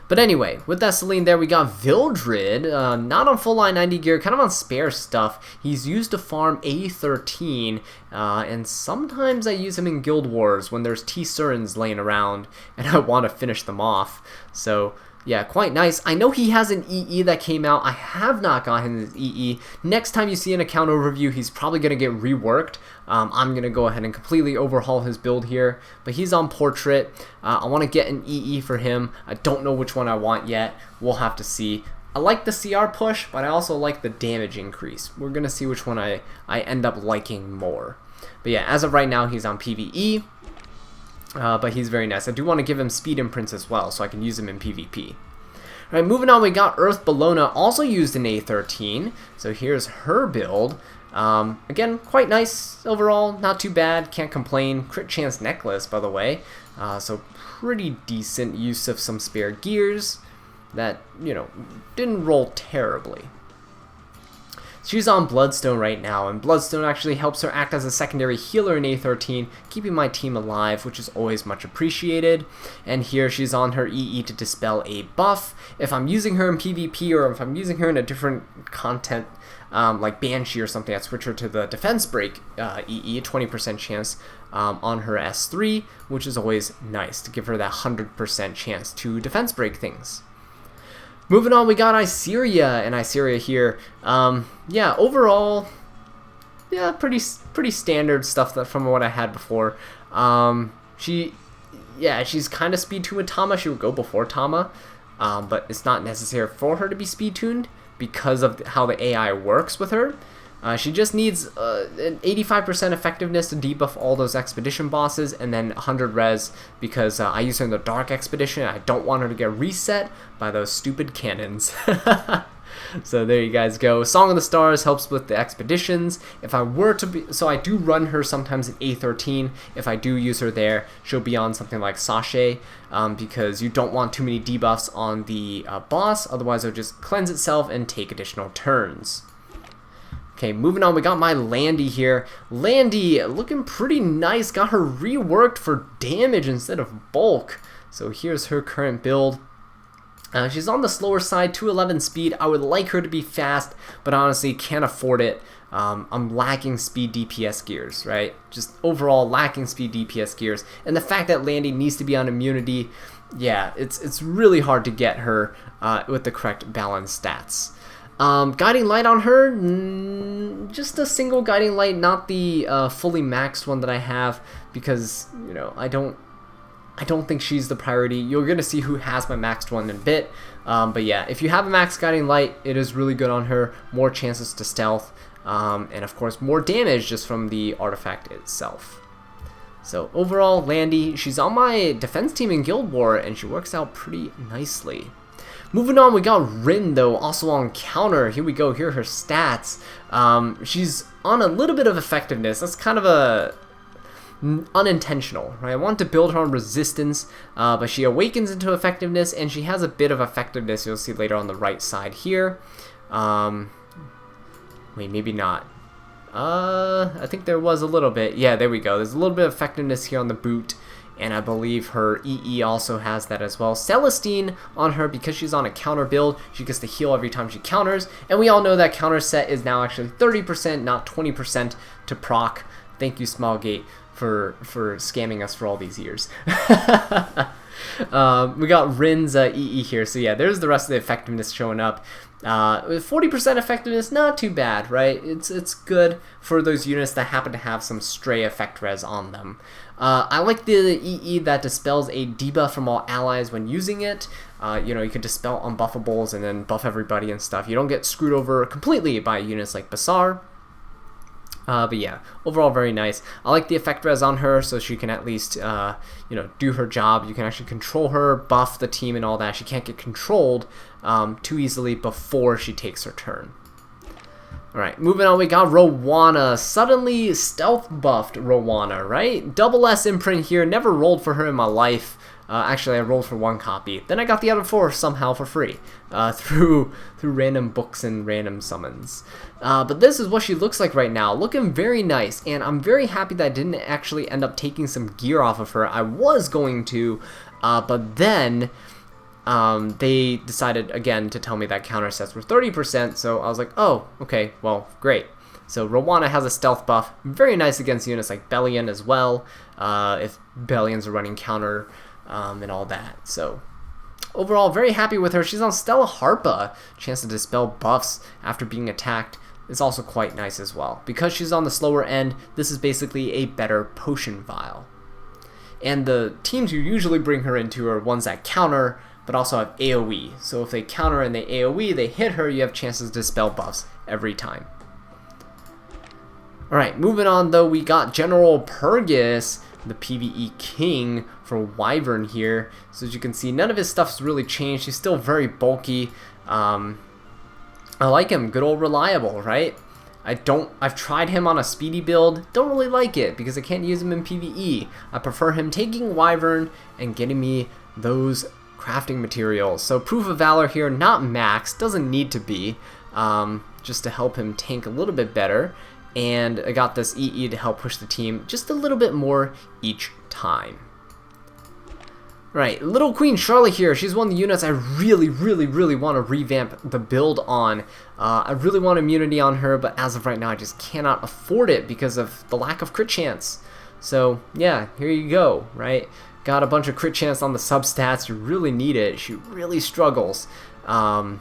But anyway, with that Celine there, we got Vildred, not on full line 90 gear, kind of on spare stuff. He's used to farm A13, and sometimes I use him in Guild Wars when there's T-Surins laying around and I want to finish them off. So yeah, quite nice. I know he has an EE that came out. I have not gotten his EE. Next time you see an account overview, he's probably going to get reworked. I'm going to go ahead and completely overhaul his build here. But he's on Portrait. I want to get an EE for him. I don't know which one I want yet. We'll have to see. I like the CR push, but I also like the damage increase. We're going to see which one I end up liking more. But yeah, as of right now, he's on PvE. But he's very nice. I do want to give him speed imprints as well, so I can use him in PvP. Alright, moving on, we got Earth Bellona, also used in A13. So here's her build. Again, quite nice overall, not too bad, can't complain. Crit chance necklace, by the way. So pretty decent use of some spare gears that, didn't roll terribly. She's on Bloodstone right now, and Bloodstone actually helps her act as a secondary healer in A13, keeping my team alive, which is always much appreciated. And here she's on her EE to dispel a buff. If I'm using her in PvP, or if I'm using her in a different content, like Banshee or something, I'd switch her to the Defense Break EE, 20% chance on her S3, which is always nice to give her that 100% chance to Defense Break things. Moving on, we got Iseria, and Iseria here. Yeah, overall, yeah, pretty standard stuff from what I had before. She's kind of speed tuned with Tama. She would go before Tama, but it's not necessary for her to be speed tuned because of how the AI works with her. She just needs an 85% effectiveness to debuff all those expedition bosses, and then 100 res because I use her in the Dark Expedition. I don't want her to get reset by those stupid cannons. So there you guys go. Song of the Stars helps with the expeditions. If I were to be, so I do run her sometimes in A13. If I do use her there, she'll be on something like Sachet, because you don't want too many debuffs on the boss. Otherwise, it'll just cleanse itself and take additional turns. Okay, moving on, we got my Landy here. Landy looking pretty nice. Got her reworked for damage instead of bulk. So here's her current build. She's on the slower side, 211 speed. I would like her to be fast, but honestly can't afford it. I'm lacking speed DPS gears, right? Just overall lacking speed DPS gears. And the fact that Landy needs to be on immunity, yeah, it's really hard to get her with the correct balanced stats. Guiding Light on her, just a single Guiding Light, not the fully maxed one that I have, because, I don't think she's the priority. You're going to see who has my maxed one in a bit, but yeah, if you have a max Guiding Light, it is really good on her. More chances to stealth, and of course more damage just from the artifact itself. So overall, Landy, she's on my defense team in Guild War, and she works out pretty nicely. Moving on, we got Rin, though, also on counter. Here we go. Here are her stats. She's on a little bit of effectiveness. That's kind of unintentional, right? I want to build her on resistance, but she awakens into effectiveness, and she has a bit of effectiveness. You'll see later on the right side here. Wait, maybe not. I think there was a little bit. Yeah, there we go. There's a little bit of effectiveness here on the boot, and I believe her EE also has that as well. Celestine on her, because she's on a counter build, she gets to heal every time she counters, and we all know that counter set is now actually 30%, not 20% to proc. Thank you, Smallgate, for scamming us for all these years. We got Rin's EE here, so yeah, there's the rest of the effectiveness showing up. With 40% effectiveness, not too bad, right? It's good for those units that happen to have some stray effect res on them. I like the EE that dispels a debuff from all allies when using it. You know, you can dispel unbuffables and then buff everybody and stuff. You don't get screwed over completely by units like Basar. But yeah, overall very nice. I like the effect res on her, so she can at least, you know, do her job. You can actually control her, buff the team and all that. She can't get controlled too easily before she takes her turn. Alright, moving on, we got Roana. Suddenly stealth buffed Roana, right? Double S imprint here. Never rolled for her in my life. Actually, I rolled for one copy. Then I got the other 4 somehow for free through random books and random summons. But this is what she looks like right now. Looking very nice, and I'm very happy that I didn't actually end up taking some gear off of her. I was going to, but then they decided again to tell me that counter sets were 30%, so I was like, oh, okay, well, great. So Roana has a stealth buff, very nice against units like Bellion as well, if Bellions are running counter and all that. So overall, very happy with her. She's on Stella Harpa, chance to dispel buffs after being attacked. It's also quite nice as well. Because she's on the slower end, this is basically a better potion vial. And the teams you usually bring her into are ones that counter, but also have AoE. So if they counter and they AoE, they hit her, you have chances to dispel buffs every time. Alright, moving on though, we got General Purgus, the PvE king for Wyvern here. So as you can see, none of his stuff's really changed. He's still very bulky. I like him, good old reliable, right? I've tried him on a speedy build, don't really like it because I can't use him in PvE. I prefer him taking Wyvern and getting me those crafting materials. So Proof of Valor here, not max, doesn't need to be, just to help him tank a little bit better. And I got this EE to help push the team just a little bit more each time. Right, Little Queen Charlotte here. She's one of the units I really want to revamp the build on. I really want immunity on her, but as of right now, I just cannot afford it because of the lack of crit chance. So, yeah, here you go, right? Got a bunch of crit chance on the substats. You really need it. She really struggles. But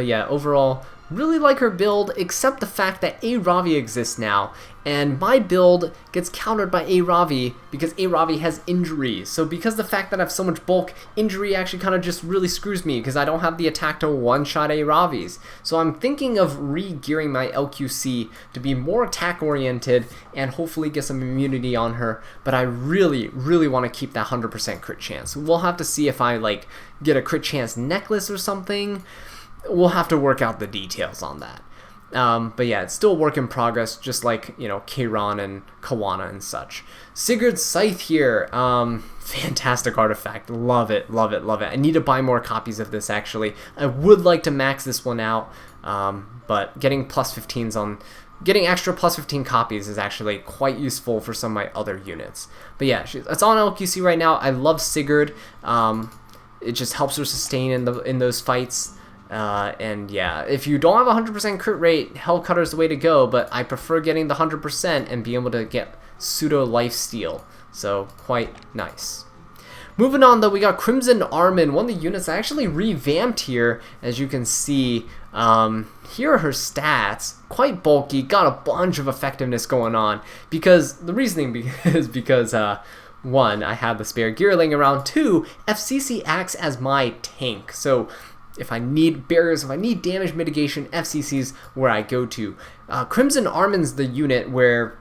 yeah, overall, really like her build, except the fact that A Ravi exists now, and my build gets countered by A Ravi because A Ravi has injury. So because the fact that I have so much bulk, injury actually kind of just really screws me because I don't have the attack to one-shot A Ravis. So I'm thinking of re-gearing my LQC to be more attack-oriented and hopefully get some immunity on her, but I really want to keep that 100% crit chance. We'll have to see if I like get a crit chance necklace or something. We'll have to work out the details on that. But yeah, it's still a work in progress, just like, you know, Kayron and Khawana and such. Sigurd's Scythe here. Fantastic artifact. Love it. I need to buy more copies of this, actually. I would like to max this one out, but getting +15s on... Getting extra +15 copies is actually quite useful for some of my other units. But yeah, it's on LQC right now. I love Sigurd. It just helps her sustain in those fights. And yeah, if you don't have a 100% crit rate, Hellcutter's the way to go, but I prefer getting the 100% and being able to get pseudo lifesteal. So, quite nice. Moving on though, we got Crimson Armin, one of the units I actually revamped here, as you can see. Here are her stats, quite bulky, got a bunch of effectiveness going on, because the reasoning is because, 1, I have the spare gear laying around, 2, FCC acts as my tank, so if I need barriers, if I need damage mitigation, FCC's where I go to. Crimson Armin's the unit where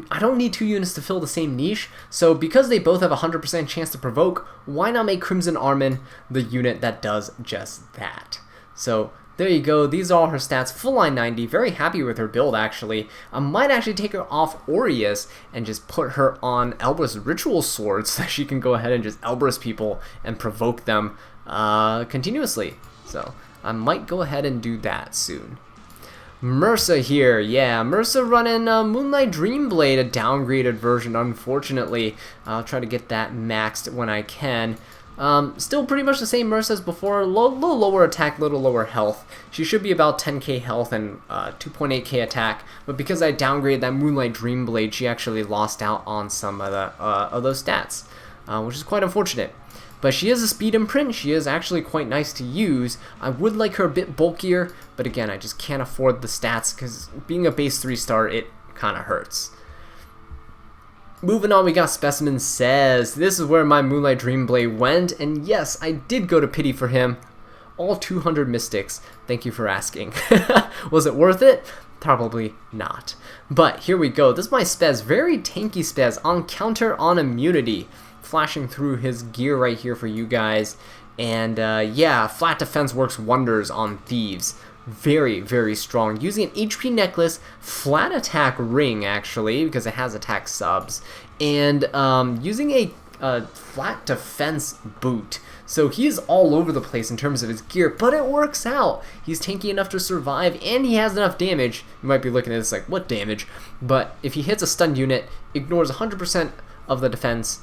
I don't need 2 units to fill the same niche, so because they both have a 100% chance to provoke, why not make Crimson Armin the unit that does just that? So there you go. These are all her stats. Full line 90. Very happy with her build, actually. I might actually take her off Aureus and just put her on Elbrus Ritual Sword so that she can go ahead and just Elbrus people and provoke them continuously. So I might go ahead and do that soon. Merca here, yeah, Merca running Moonlight Dreamblade, a downgraded version, unfortunately. I'll try to get that maxed when I can. Still pretty much the same Merca as before, little lower attack, little lower health. She should be about 10k health and 2.8k attack, but because I downgraded that Moonlight Dreamblade, she actually lost out on some of those stats, which is quite unfortunate. But she is a speed imprint. She is actually quite nice to use. I would like her a bit bulkier, but again, I just can't afford the stats because being a base 3-star, it kind of hurts. Moving on, we got Specimen Sez. This is where my Moonlight Dreamblade went, and yes, I did go to pity for him. All 200 mystics. Thank you for asking. Was it worth it? Probably not. But here we go. This is my Spez. Very tanky Spez on counter on immunity. Flashing through his gear right here for you guys, and yeah, flat defense works wonders on thieves. Very, very strong. Using an HP necklace, flat attack ring actually, because it has attack subs, and using a flat defense boot. So he is all over the place in terms of his gear, but it works out. He's tanky enough to survive, and he has enough damage. You might be looking at this like, what damage? But if he hits a stunned unit, ignores 100% of the defense,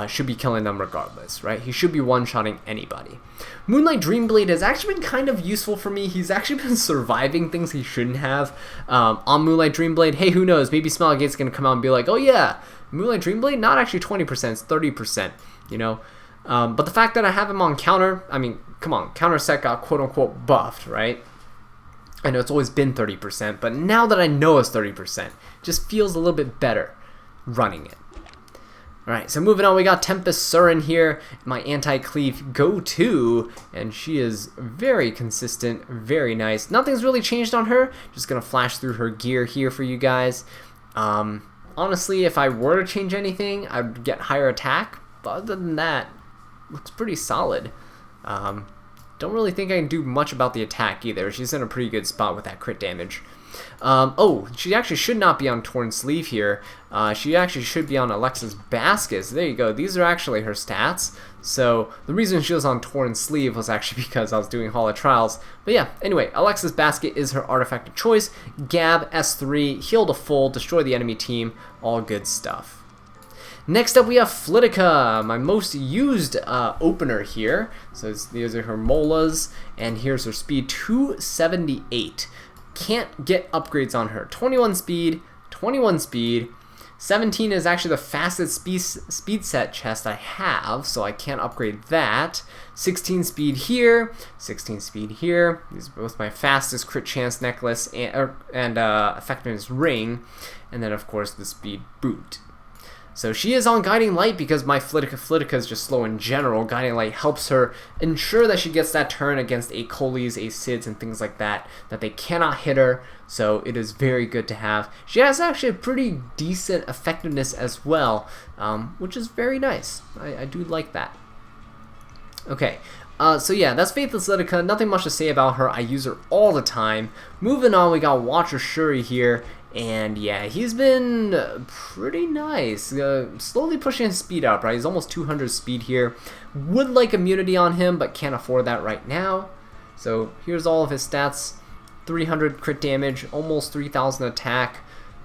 should be killing them regardless, right? He should be one-shotting anybody. Moonlight Dreamblade has actually been kind of useful for me. He's actually been surviving things he shouldn't have on Moonlight Dreamblade. Hey, who knows? Maybe Smilegate's going to come out and be like, oh yeah, Moonlight Dreamblade, not actually 20%, it's 30%, you know? But the fact that I have him on counter, I mean, come on, counter set got quote-unquote buffed, right? I know it's always been 30%, but now that I know it's 30%, it just feels a little bit better running it. Alright, so moving on, we got Tempest Surin here, my anti-cleave go-to, and she is very consistent, very nice. Nothing's really changed on her, just gonna flash through her gear here for you guys. Honestly, if I were to change anything, I'd get higher attack, but other than that, looks pretty solid. Don't really think I can do much about the attack either. She's in a pretty good spot with that crit damage. Oh, she actually should not be on Torn Sleeve here. She actually should be on Alexa's Basket. So there you go. These are actually her stats. So the reason she was on Torn Sleeve was actually because I was doing Hall of Trials. But yeah, anyway, Alexa's Basket is her artifact of choice. Gab, S3, heal to full, destroy the enemy team, all good stuff. Next up, we have Lidica, my most used opener here. So these are her molas, and here's her speed, 278. Can't get upgrades on her. 21 speed, 21 speed. 17 is actually the fastest speed set chest I have, so I can't upgrade that. 16 speed here, 16 speed here. These are both my fastest crit chance necklace and effectiveness ring, and then of course the speed boot. So she is on Guiding Light because my Lidica is just slow in general. Guiding Light helps her ensure that she gets that turn against a Coles, a Sids, and things like that they cannot hit her. So it is very good to have. She has actually a pretty decent effectiveness as well, which is very nice. I do like that. Okay. So yeah, that's Faithless Lidica. Nothing much to say about her. I use her all the time. Moving on, we got Watcher Shuri here. And yeah, he's been pretty nice. Slowly pushing his speed up, right? He's almost 200 speed here. Would like immunity on him, but can't afford that right now. So here's all of his stats. 300 crit damage, almost 3,000 attack.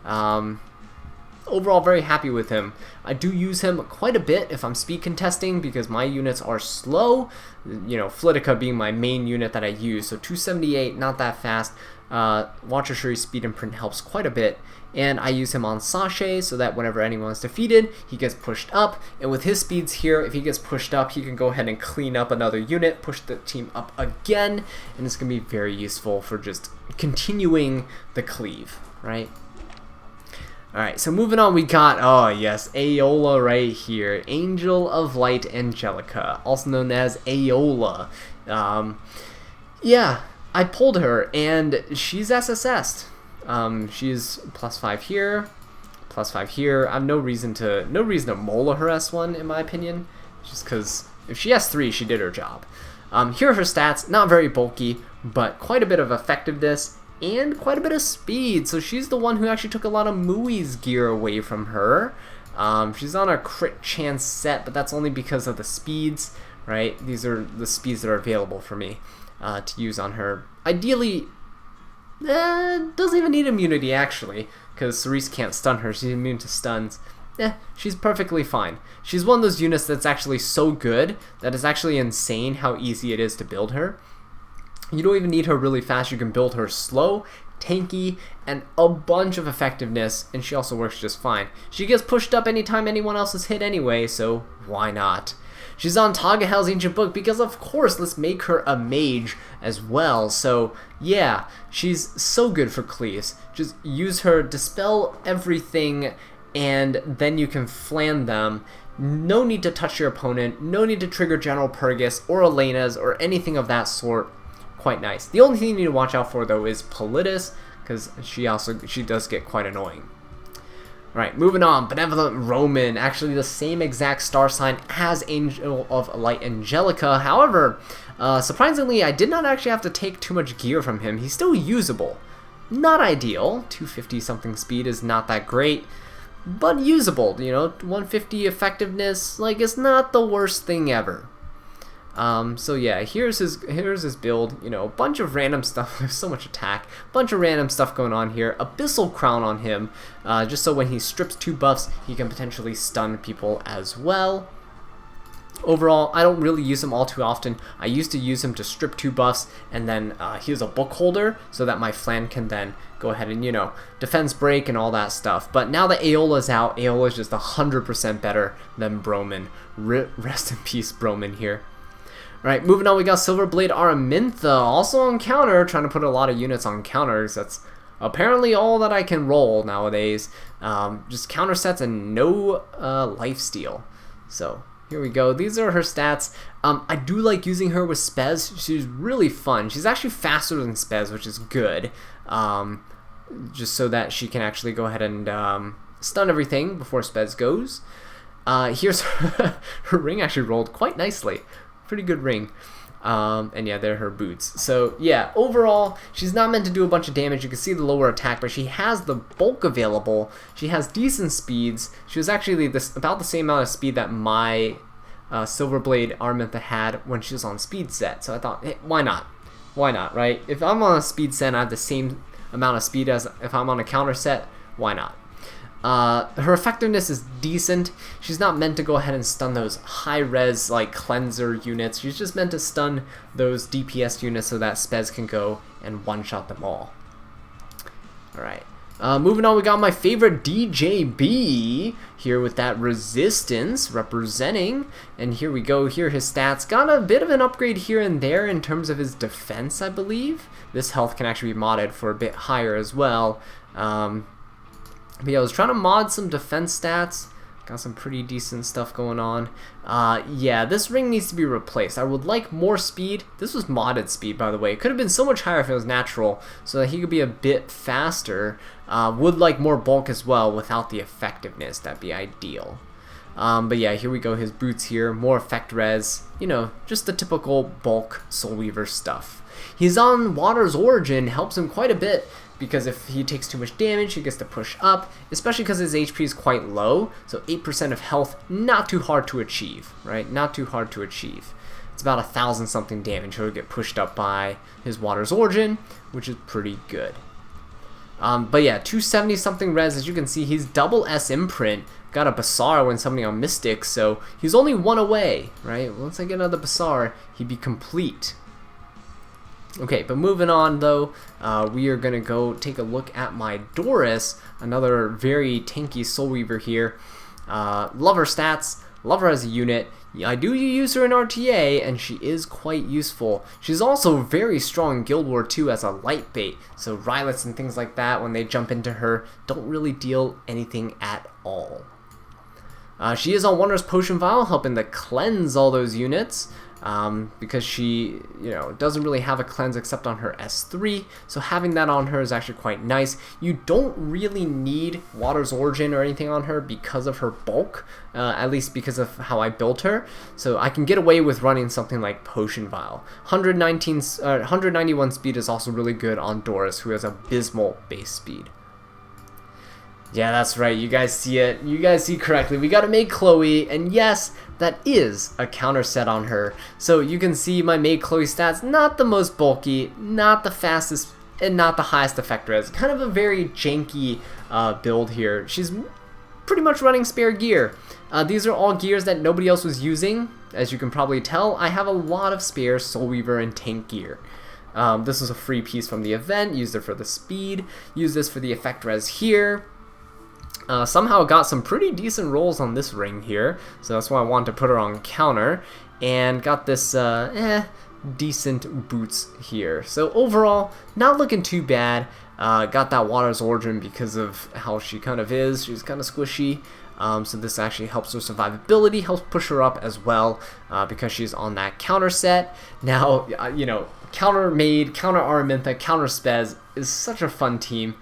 Overall, very happy with him. I do use him quite a bit if I'm speed contesting because my units are slow. You know, Lidica being my main unit that I use. So 278, not that fast. Watcher Shuri's speed imprint helps quite a bit, and I use him on Sashay so that whenever anyone is defeated, he gets pushed up, and with his speeds here, if he gets pushed up, he can go ahead and clean up another unit, push the team up again, and it's going to be very useful for just continuing the cleave, right? Alright, so moving on, we got, oh yes, Aola right here, Angel of Light Angelica, also known as Aola. Yeah, I pulled her, and she's SSS'd. She's +5 here, +5 here. I have no reason to mola her S1 in my opinion, just because if she has 3, she did her job. Here are her stats. Not very bulky. but quite a bit of effectiveness and quite a bit of speed. So she's the one who actually took a lot of Mui's gear away from her. She's on a crit chance set, but that's only because of the speeds, right? These are the speeds that are available for me to use on her. Ideally, doesn't even need immunity actually, because Cerise can't stun her. She's immune to stuns. She's perfectly fine. She's one of those units that's actually so good that it's actually insane how easy it is to build her. You don't even need her really fast. You can build her slow, tanky, and a bunch of effectiveness, and she also works just fine. She gets pushed up anytime anyone else is hit anyway, so why not? She's on Tagahel's Ancient Book because, of course, let's make her a mage as well. So, yeah, she's so good for Cleese. Just use her, dispel everything, and then you can flan them. No need to touch your opponent. No need to trigger General Purgus or Elena's or anything of that sort. Quite nice. The only thing you need to watch out for, though, is Politis, because she does get quite annoying. Alright, moving on. Benevolent Romann, actually the same exact star sign as Angel of Light Angelica. However, surprisingly, I did not actually have to take too much gear from him. He's still usable. Not ideal. 250 something speed is not that great, but usable. You know, 150 effectiveness, like, it's not the worst thing ever. So yeah, here's his build, you know, a bunch of random stuff. There's so much attack, bunch of random stuff going on here. Abyssal Crown on him, just so when he strips 2 buffs, he can potentially stun people as well. Overall, I don't really use him all too often. I used to use him to strip 2 buffs, and then he was a book holder, so that my Flan can then go ahead and, you know, defense break and all that stuff. But now that Aeola's out, Aeola's just 100% better than Broman. Rest in peace, Broman here. Alright, moving on, we got Silverblade Araminta, also on counter, trying to put a lot of units on counters. That's apparently all that I can roll nowadays. Just counter sets and no lifesteal. So, here we go. These are her stats. I do like using her with Spez. She's really fun. She's actually faster than Spez, which is good. Just so that she can actually go ahead and stun everything before Spez goes. Here's her ring actually rolled quite nicely. Pretty good ring. And yeah, they're her boots. So yeah, overall, she's not meant to do a bunch of damage. You can see the lower attack, but she has the bulk available. She has decent speeds. She was actually about the same amount of speed that my Silverblade Araminta had when she was on speed set. So I thought, hey, why not? Why not, right? If I'm on a speed set and I have the same amount of speed as if I'm on a counter set, why not? Her effectiveness is decent. She's not meant to go ahead and stun those high-res, like, cleanser units. She's just meant to stun those DPS units so that Spez can go and one-shot them all. Alright. Moving on, we got my favorite DJB here with that resistance representing. And here we go. Here his stats. Got a bit of an upgrade here and there in terms of his defense, I believe. This health can actually be modded for a bit higher as well. But yeah, I was trying to mod some defense stats. Got some pretty decent stuff going on. Yeah, this ring needs to be replaced. I would like more speed. This was modded speed, by the way. It could have been so much higher if it was natural, so that he could be a bit faster. Would like more bulk as well without the effectiveness. That'd be ideal. But yeah, here we go. His boots here. More effect res. You know, just the typical bulk Soul Weaver stuff. He's on Water's Origin. Helps him quite a bit, because if he takes too much damage, he gets to push up, especially because his HP is quite low, so 8% of health, not too hard to achieve, right? Not too hard to achieve. It's about 1,000 something damage he'll get pushed up by his Water's Origin, which is pretty good. But yeah, 270 something res, as you can see, he's double S imprint, got a Basar when somebody on Mystic, so he's only 1 away, right? Once I get another Basar, he'd be complete. Okay, but moving on though, we are going to go take a look at my Doris, another very tanky Soul Weaver here. Love her stats, love her as a unit. I do use her in RTA, and she is quite useful. She's also very strong in Guild War 2 as a light bait, so Rylets and things like that, when they jump into her, don't really deal anything at all. She is on Wondrous Potion Vial, helping to cleanse all those units. because she, doesn't really have a cleanse except on her S3, so having that on her is actually quite nice. You don't really need Water's Origin or anything on her because of her bulk, at least because of how I built her, so I can get away with running something like Potion Vial. 191 speed is also really good on Doris, who has abysmal base speed. Yeah, that's right. You guys see it. You guys see correctly. We got a Maid Chloe, and yes, that is a counter set on her. So you can see my Maid Chloe stats, not the most bulky, not the fastest, and not the highest effect res. Kind of a very janky build here. She's pretty much running spare gear. These are all gears that nobody else was using. As you can probably tell, I have a lot of spare Soul Weaver and tank gear. This is a free piece from the event. Used it for the speed. Used this for the effect res here. Somehow got some pretty decent rolls on this ring here, so that's why I wanted to put her on counter, and got this decent boots here. So overall, not looking too bad. Got that Water's Origin because of how she kind of is. She's kind of squishy, so this actually helps her survivability, helps push her up as well, because she's on that counter set. Now, counter Maid, counter Araminta, counter Spez is such a fun team.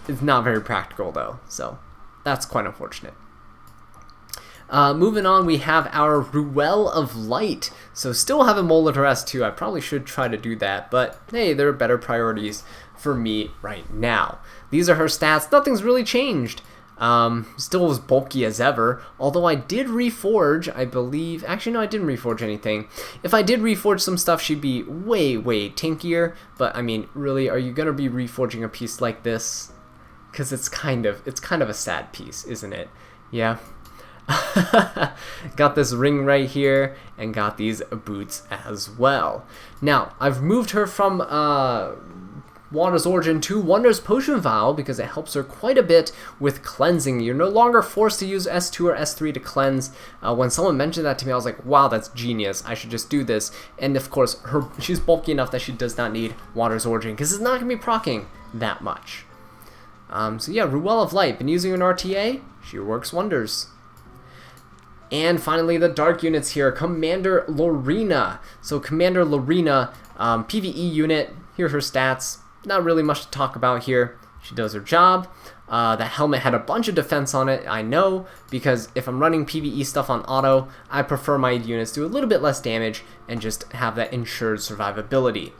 It's not very practical though, so that's quite unfortunate. Moving on, we have our Ruelle of Light. So still have a Molitor S2. I probably should try to do that, but hey, there are better priorities for me right now. These are her stats. Nothing's really changed. Still as bulky as ever, although I did reforge, I believe. Actually, no, I didn't reforge anything. If I did reforge some stuff, she'd be way, way tankier, but I mean, really, are you gonna be reforging a piece like this? Because it's kind of a sad piece, isn't it? Yeah. Got this ring right here, and got these boots as well. Now, I've moved her from Water's Origin to Wondrous Potion Vial because it helps her quite a bit with cleansing. You're no longer forced to use S2 or S3 to cleanse. When someone mentioned that to me, I was like, wow, that's genius. I should just do this. And of course, she's bulky enough that she does not need Water's Origin because it's not going to be proccing that much. So yeah, Ruelle of Light, been using an RTA, she works wonders. And finally, the dark units here, Commander Lorena. So Commander Lorena, PvE unit, here are her stats. Not really much to talk about here. She does her job. That helmet had a bunch of defense on it, I know, because if I'm running PvE stuff on auto, I prefer my units to do a little bit less damage and just have that ensured survivability.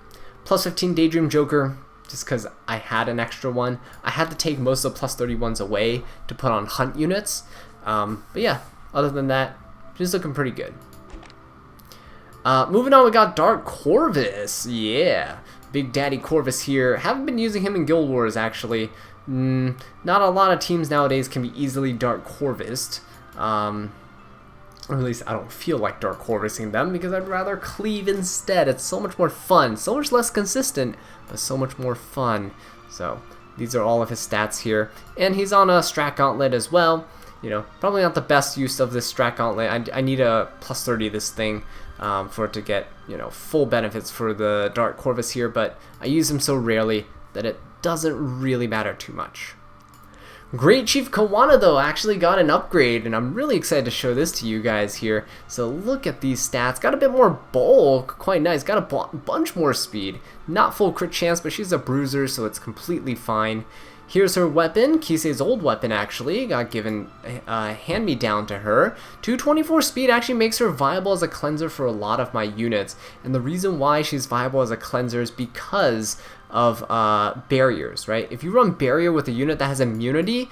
Plus 15 Daydream Joker, just because I had an extra one. I had to take most of the plus 31s away to put on hunt units. But yeah, other than that, she's looking pretty good. Moving on, we got Dark Corvus. Yeah, Big Daddy Corvus here. Haven't been using him in Guild Wars, actually. Not a lot of teams nowadays can be easily Dark Corvused. Or at least I don't feel like Dark Corvusing them because I'd rather cleave instead. It's so much more fun, so much less consistent, but so much more fun. So these are all of his stats here. And he's on a Strat Gauntlet as well. Probably not the best use of this Strat Gauntlet. I need a plus 30 this thing for it to get, full benefits for the Dark Corvus here, but I use him so rarely that it doesn't really matter too much. Great Chief Khawana, though, actually got an upgrade, and I'm really excited to show this to you guys here. So look at these stats. Got a bit more bulk, quite nice. Got a bunch more speed. Not full crit chance, but she's a bruiser, so it's completely fine. Here's her weapon, Kise's old weapon actually, got given hand-me-down to her. 224 speed actually makes her viable as a cleanser for a lot of my units, and the reason why she's viable as a cleanser is because of barriers, right? If you run barrier with a unit that has immunity,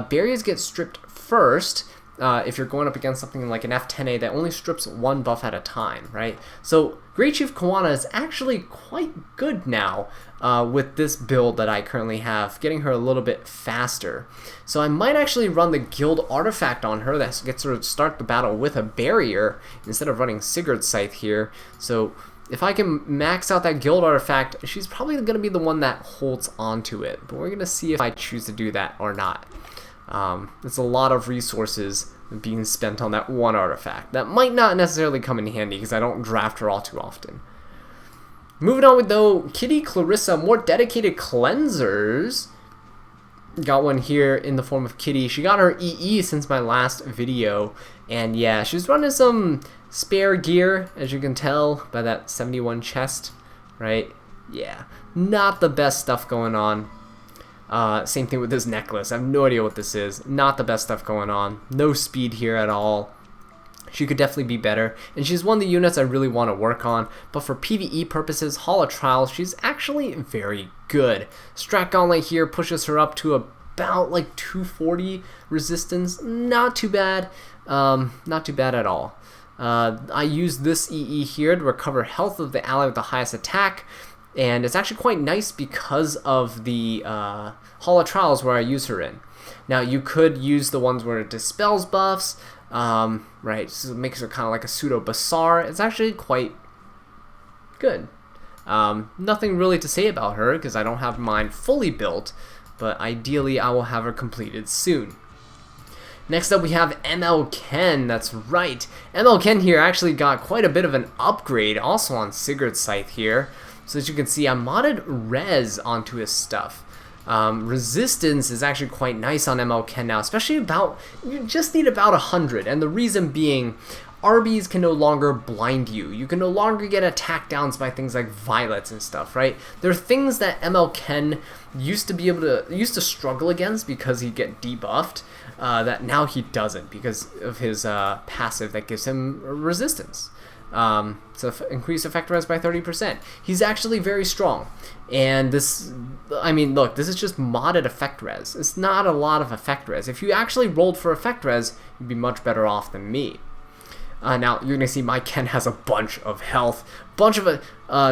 barriers get stripped first. If you're going up against something like an F10A that only strips one buff at a time, right? So Great Chief Khawana is actually quite good now with this build that I currently have, getting her a little bit faster. So I might actually run the Guild Artifact on her that gets her to start the battle with a barrier instead of running Sigurd's Scythe here. So if I can max out that Guild Artifact, she's probably going to be the one that holds onto it. But we're going to see if I choose to do that or not. It's a lot of resources being spent on that one artifact. That might not necessarily come in handy because I don't draft her all too often. Moving on with, though, Kitty Clarissa, more dedicated cleansers. Got one here in the form of Kitty. She got her EE since my last video. And yeah, she's running some spare gear, as you can tell by that 71 chest, right? Yeah, not the best stuff going on. Same thing with this necklace. I have no idea what this is. Not the best stuff going on. No speed here at all. She could definitely be better, and she's one of the units I really want to work on, but for PvE purposes, Hall of Trials, she's actually very good. Strat Gauntlet here pushes her up to about like 240 resistance. Not too bad. Not too bad at all. I use this EE here to recover health of the ally with the highest attack, and it's actually quite nice because of the Hall of Trials where I use her in. Now, you could use the ones where it dispels buffs, right, so it makes her kind of like a pseudo Basar. It's actually quite good. Nothing really to say about her because I don't have mine fully built, but ideally I will have her completed soon. Next up we have ML Ken. That's right, ML Ken here actually got quite a bit of an upgrade also on Sigret's scythe here. So as you can see, I modded res onto his stuff. Resistance is actually quite nice on ML Ken now, especially you just need about 100, and the reason being, RBs can no longer blind you. You can no longer get attack downs by things like violets and stuff, right? There are things that ML Ken used to struggle against because he'd get debuffed, that now he doesn't because of his passive that gives him resistance. So increase effect res by 30%. He's actually very strong. And this, I mean, look, this is just modded effect res. It's not a lot of effect res. If you actually rolled for effect res, you'd be much better off than me. Now, you're going to see my Ken has a bunch of health, bunch of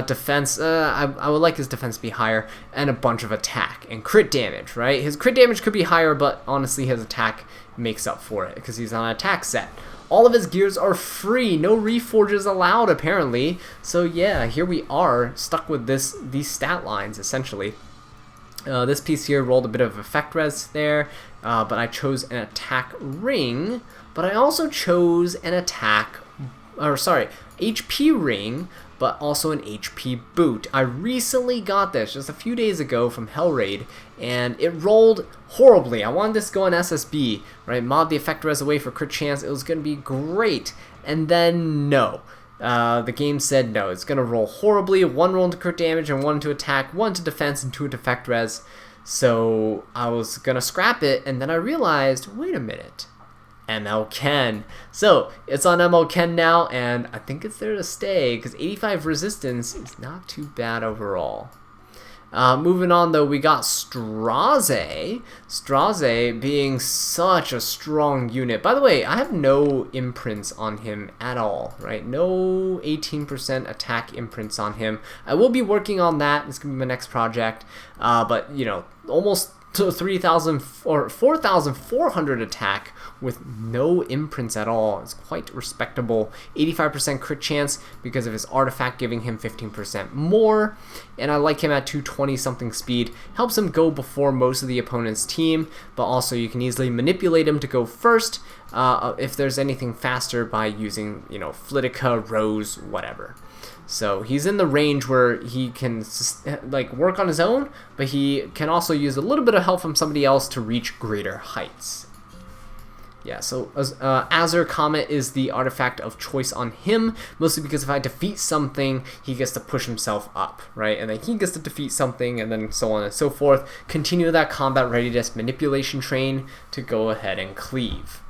defense. I would like his defense to be higher, and a bunch of attack and crit damage, right? His crit damage could be higher, but honestly, his attack makes up for it because he's on an attack set. All of his gears are free, no reforges allowed apparently. So yeah, here we are, stuck with these stat lines essentially. This piece here rolled a bit of effect res there, but I chose an attack ring, but I also chose an HP ring, but also an HP boot. I recently got this just a few days ago from Hellraid, and it rolled horribly. I wanted this to go on SSB, right? Mod the effect res away for crit chance. It was going to be great, and then no. The game said no, it's going to roll horribly. One roll into crit damage and one to attack, one to defense and two to effect res. So I was going to scrap it, and then I realized, wait a minute. ML Ken. So it's on ML Ken now, and I think it's there to stay because 85 resistance is not too bad overall. Moving on though, we got Straze. Straze being such a strong unit. By the way, I have no imprints on him at all, right? No 18% attack imprints on him. I will be working on that. It's gonna be my next project. But you know, almost to 3,000 or 4,400 attack with no imprints at all. It's quite respectable. 85% crit chance because of his artifact giving him 15% more, and I like him at 220 something speed. Helps him go before most of the opponent's team, but also you can easily manipulate him to go first if there's anything faster by using, you know, Lidica, Rose, whatever. So he's in the range where he can like work on his own, but he can also use a little bit of help from somebody else to reach greater heights. Yeah, so Azure Comet is the artifact of choice on him, mostly because if I defeat something, he gets to push himself up, right? And then he gets to defeat something, and then so on and so forth. Continue that combat readiness manipulation train to go ahead and cleave.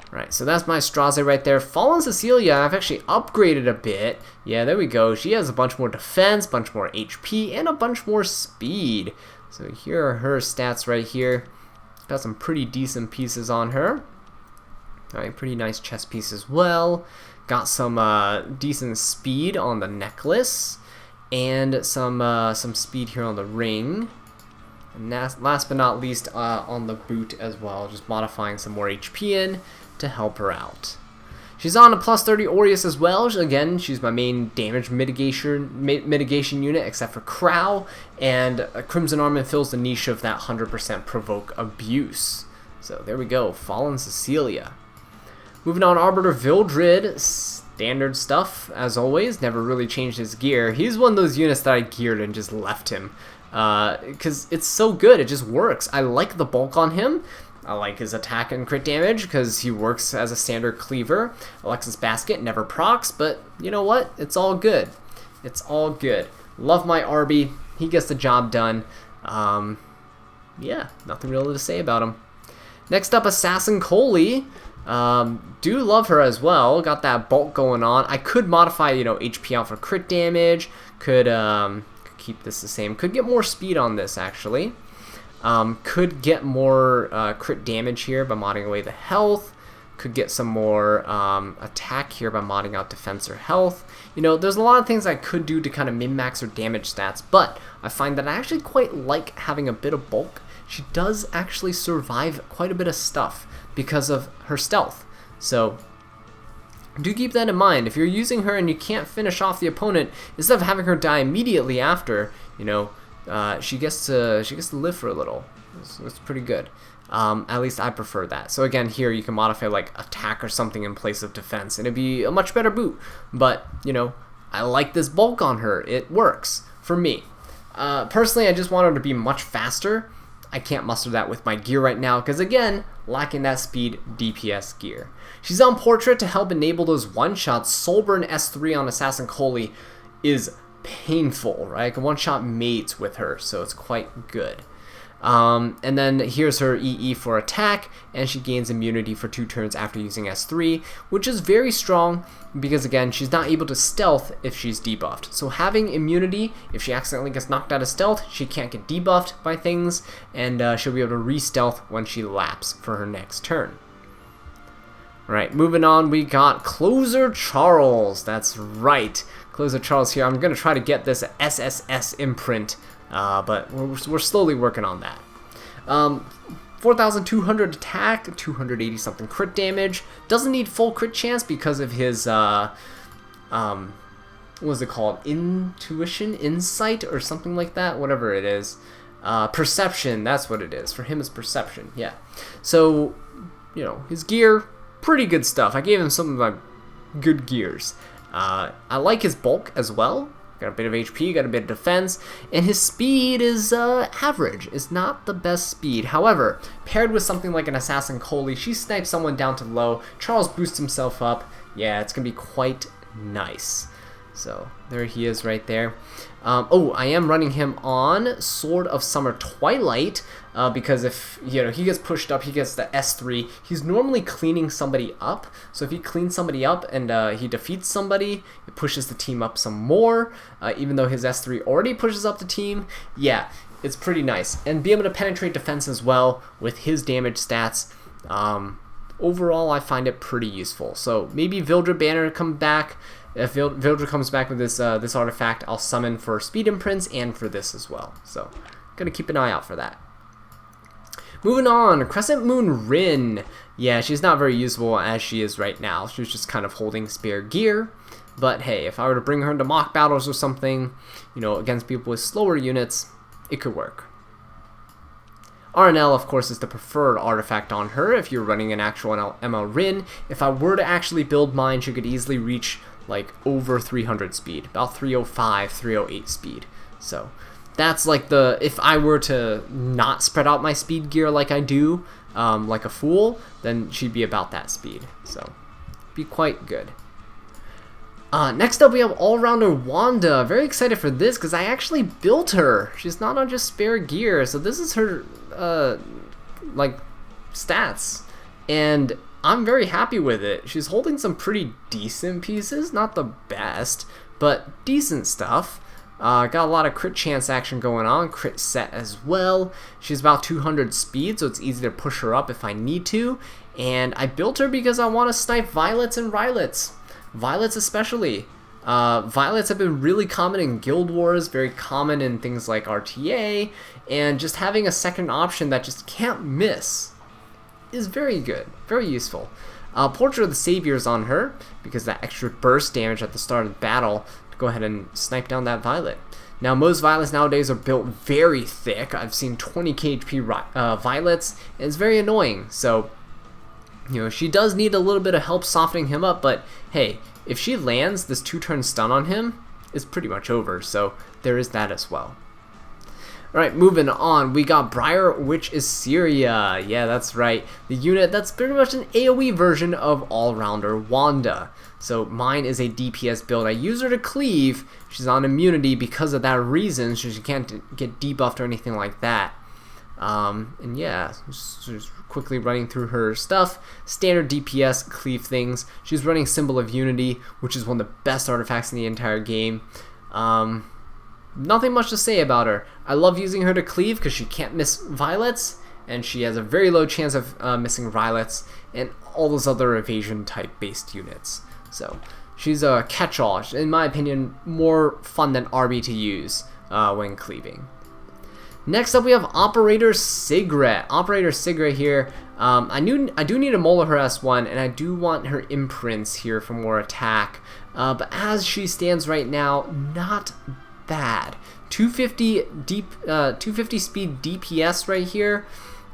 Right, so that's my Straze right there. Fallen Cecilia, I've actually upgraded a bit. Yeah, there we go. She has a bunch more defense, bunch more HP, and a bunch more speed. So here are her stats right here. Got some pretty decent pieces on her. Alright, pretty nice chest piece as well. Got some decent speed on the necklace, and some speed here on the ring. And last but not least, on the boot as well, just modifying some more HP in to help her out. She's on a plus 30 Aureus as well. Again, she's my main damage mitigation unit, except for Krau, and Crimson Armament fills the niche of that 100% provoke abuse. So there we go, Fallen Cecilia. Moving on, Arbiter Vildred, standard stuff as always. Never really changed his gear. He's one of those units that I geared and just left him because it's so good. It just works. I like the bulk on him. I like his attack and crit damage because he works as a standard cleaver. Alexis Basket never procs, but you know what? It's all good. It's all good. Love my Arby. He gets the job done. Yeah, nothing really to say about him. Next up, Assassin Coley. Do love her as well. Got that bulk going on. I could modify, you know, HP out for crit damage. Could keep this the same. Could get more speed on this, actually. Could get more crit damage here by modding away the health. Could get some more attack here by modding out defense or health. You know, there's a lot of things I could do to kind of min-max her damage stats, but I find that I actually quite like having a bit of bulk. She does actually survive quite a bit of stuff because of her stealth. So do keep that in mind. If you're using her and you can't finish off the opponent, instead of having her die immediately after, you know, she gets to live for a little. It's pretty good. At least I prefer that. So again, here you can modify like attack or something in place of defense, and it'd be a much better boot. But you know, I like this bulk on her. It works for me. Personally, I just want her to be much faster. I can't muster that with my gear right now because again, lacking that speed DPS gear. She's on portrait to help enable those one-shots. Soulburn S3 on Assassin Coley is painful, right? I can one-shot mates with her, so it's quite good. And then here's her EE for attack, and she gains immunity for 2 turns after using S3, which is very strong because again, she's not able to stealth if she's debuffed. So having immunity, if she accidentally gets knocked out of stealth, she can't get debuffed by things, and she'll be able to re-stealth when she laps for her next turn. Alright, moving on, we got Closer Charles. That's right, Closer Charles here. I'm going to try to get this SSS imprint, but we're slowly working on that. 4,200 attack, 280 something crit damage. Doesn't need full crit chance because of his, what was it called? Intuition? Insight? Or something like that? Whatever it is. Perception, that's what it is. For him, it's perception, yeah. So, you know, his gear, pretty good stuff. I gave him some of my good gears. I like his bulk as well. Got a bit of HP, got a bit of defense, and his speed is average. It's not the best speed. However, paired with something like an Assassin Coley, she snipes someone down to low. Charles boosts himself up. Yeah, it's going to be quite nice. So, there he is right there. Oh, I am running him on Sword of Summer Twilight, because if, you know, he gets pushed up, he gets the S3. He's normally cleaning somebody up, so if he cleans somebody up and he defeats somebody, it pushes the team up some more, even though his S3 already pushes up the team. Yeah, it's pretty nice. And be able to penetrate defense as well with his damage stats. Overall, I find it pretty useful. So maybe Vildred Banner come back. If Vildred comes back with this this artifact, I'll summon for speed imprints and for this as well. So, gonna keep an eye out for that. Moving on, Crescent Moon Rin. Yeah, she's not very usable as she is right now. She's just kind of holding spare gear. But hey, if I were to bring her into mock battles or something, you know, against people with slower units, it could work. RNL, of course, is the preferred artifact on her if you're running an actual ML Rin. If I were to actually build mine, she could easily reach like over 300 speed, about 305, 308 speed. So that's like the, if I were to not spread out my speed gear like I do, like a fool, then she'd be about that speed. So be quite good. Next up we have All-Rounder Wanda. Very excited for this because I actually built her. She's not on just spare gear, so this is her like stats, and I'm very happy with it. She's holding some pretty decent pieces, not the best, but decent stuff. Got a lot of crit chance action going on, crit set as well. She's about 200 speed, so it's easy to push her up if I need to. And I built her because I want to snipe Violets and Rylets. Violets especially. Violets have been really common in Guild Wars, very common in things like RTA, and just having a second option that just can't miss is very good, very useful. Portrait of the Savior is on her, because that extra burst damage at the start of the battle to go ahead and snipe down that Violet. Now, most Violets nowadays are built very thick. I've seen 20k HP Violets, and it's very annoying. So, you know, she does need a little bit of help softening him up, but hey, if she lands this 2-turn stun on him, it's pretty much over, so there is that as well. Alright, moving on, we got Briar Witch Iseria. Yeah, that's right. The unit that's pretty much an AoE version of All-Rounder Wanda. So mine is a DPS build. I use her to cleave. She's on immunity because of that reason, so she can't get debuffed or anything like that. And yeah, just quickly running through her stuff. Standard DPS cleave things. She's running Symbol of Unity, which is one of the best artifacts in the entire game. Nothing much to say about her. I love using her to cleave because she can't miss violets, and she has a very low chance of missing violets and all those other evasion type based units. So she's a catch-all. In my opinion, more fun than Arby to use when cleaving. Next up, we have Operator Sigret. Operator Sigret here. I do need a Molar her S1, and I do want her imprints here for more attack. But as she stands right now, not bad. 250 speed DPS right here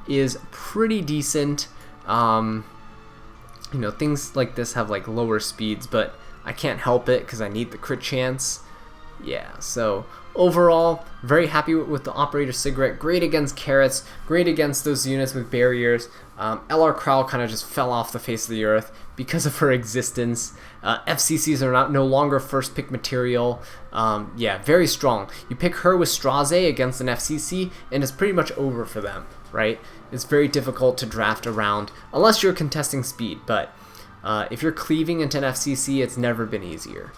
is pretty decent. You know, things like this have like lower speeds, but I can't help it because I need the crit chance. Yeah, so overall, very happy with the Operator Sigret. Great against carrots, great against those units with barriers. LR Krau kind of just fell off the face of the earth because of her existence. FCCs are no longer first pick material. Yeah, very strong. You pick her with Straze against an FCC, and it's pretty much over for them, right? It's very difficult to draft around, unless you're contesting speed, but if you're cleaving into an FCC, it's never been easier.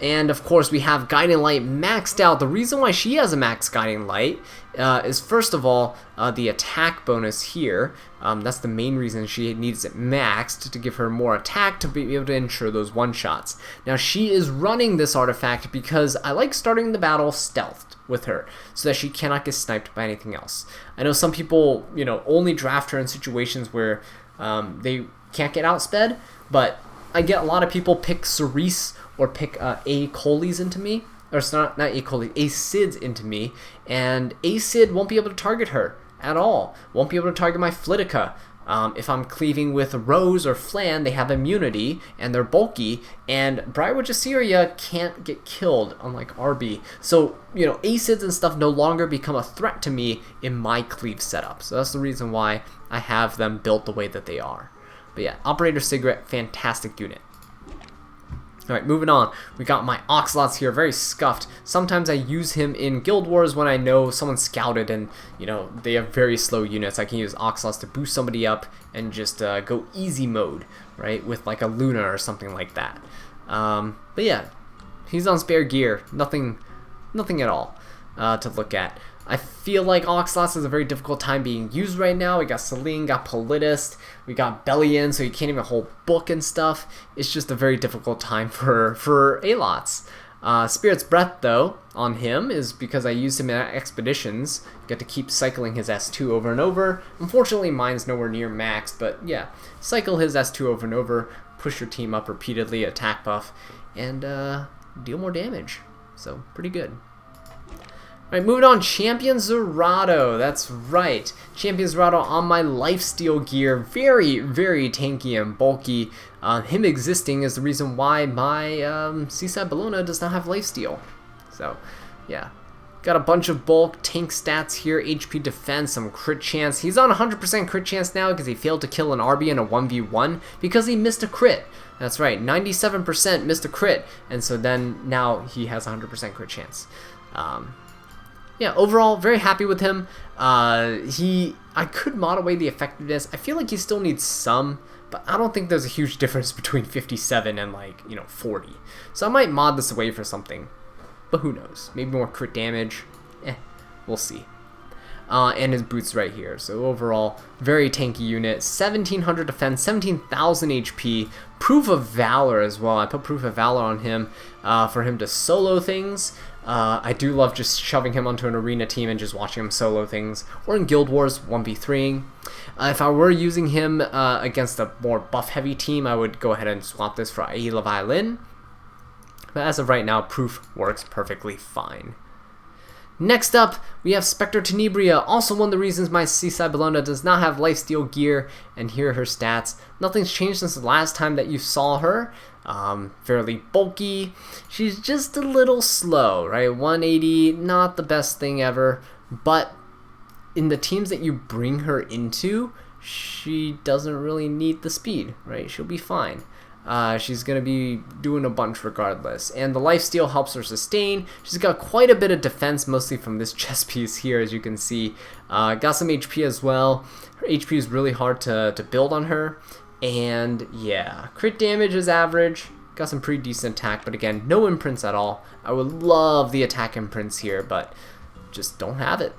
And of course, we have Guiding Light maxed out. The reason why she has a max Guiding Light is, first of all, the attack bonus here. That's the main reason she needs it maxed, to give her more attack to be able to ensure those one-shots. Now, she is running this artifact because I like starting the battle stealthed with her, so that she cannot get sniped by anything else. I know some people, you know, only draft her in situations where they can't get outsped, but I get a lot of people pick Cerise or pick A. Coles into me, or it's not A. Coles, A. Sids into me, and A. Sid won't be able to target her at all. Won't be able to target my Lidica. If I'm cleaving with Rose or Flan, they have immunity, and they're bulky, and Briar Witch Iseria can't get killed, unlike RB. So, you know, A-Sids and stuff no longer become a threat to me in my cleave setup. So that's the reason why I have them built the way that they are. But yeah, Operator Sigret, fantastic unit. Alright, moving on. We got my Oxalots here, very scuffed. Sometimes I use him in Guild Wars when I know someone scouted and, you know, they have very slow units. I can use Oxalots to boost somebody up and just go easy mode, right, with like a Luna or something like that. But yeah, he's on spare gear. Nothing at all to look at. I feel like Oxalots is a very difficult time being used right now. We got Celine, got Politist, we got Bellion, so you can't even hold book and stuff. It's just a very difficult time for A-Lots. Spirit's Breath, though, on him is because I used him in expeditions. Get to keep cycling his S2 over and over. Unfortunately, mine's nowhere near max, but yeah, cycle his S2 over and over, push your team up repeatedly, attack buff, and deal more damage. So, pretty good. Alright, moving on, Champion Zerato. That's right. Champion Zerato on my lifesteal gear. Very, very tanky and bulky. Him existing is the reason why my Seaside Bellona does not have lifesteal. So, yeah. Got a bunch of bulk, tank stats here, HP defense, some crit chance. He's on 100% crit chance now because he failed to kill an RB in a 1v1 because he missed a crit. That's right, 97% missed a crit. And so then now he has 100% crit chance. Yeah, overall, very happy with him. I could mod away the effectiveness. I feel like he still needs some, but I don't think there's a huge difference between 57 and, like, you know, 40. So I might mod this away for something, but who knows? Maybe more crit damage. We'll see. And his boots right here. So overall, very tanky unit. 1700 defense, 17,000 HP. Proof of Valor as well. I put Proof of Valor on him for him to solo things. I do love just shoving him onto an arena team and just watching him solo things, or in Guild Wars 1v3ing. If I were using him against a more buff-heavy team, I would go ahead and swap this for Aila Violin. But as of right now, Proof works perfectly fine. Next up, we have Spectre Tenebria, also one of the reasons my Seaside Bellona does not have lifesteal gear, and here are her stats. Nothing's changed since the last time that you saw her. Fairly bulky. She's just a little slow, right? 180, not the best thing ever, but in the teams that you bring her into, she doesn't really need the speed, right? She'll be fine. She's going to be doing a bunch regardless. And the lifesteal helps her sustain. She's got quite a bit of defense, mostly from this chest piece here, as you can see. Got some HP as well. Her HP is really hard to build on her. And yeah, crit damage is average. Got some pretty decent attack, but again, no imprints at all. I would love the attack imprints here, but just don't have it.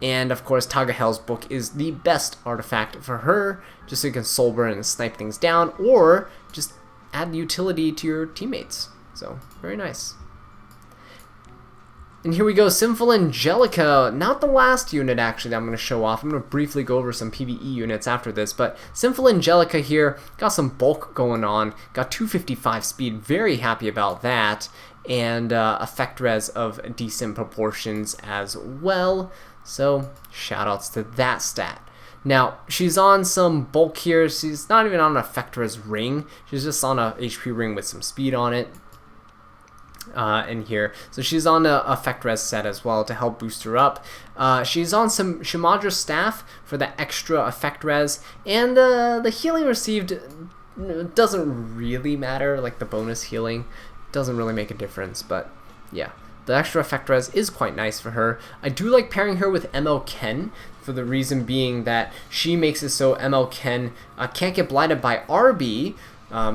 And of course, Tagahel's book is the best artifact for her, just so you can soul burn and snipe things down, or just add utility to your teammates. So, very nice. And here we go, Sinful Angelica, not the last unit actually that I'm going to show off. I'm going to briefly go over some PvE units after this, but Sinful Angelica here, got some bulk going on, got 255 speed, very happy about that, and effect res of decent proportions as well. So, shoutouts to that stat. Now, she's on some bulk here. She's not even on an effect res ring. She's just on a HP ring with some speed on it. In here. So she's on a effect res set as well to help boost her up. She's on some Shimadra staff for the extra effect res. And the healing received doesn't really matter. Like the bonus healing doesn't really make a difference. But yeah. The extra effect res is quite nice for her. I do like pairing her with ML Ken, for the reason being that she makes it so ML Ken can't get blinded by RB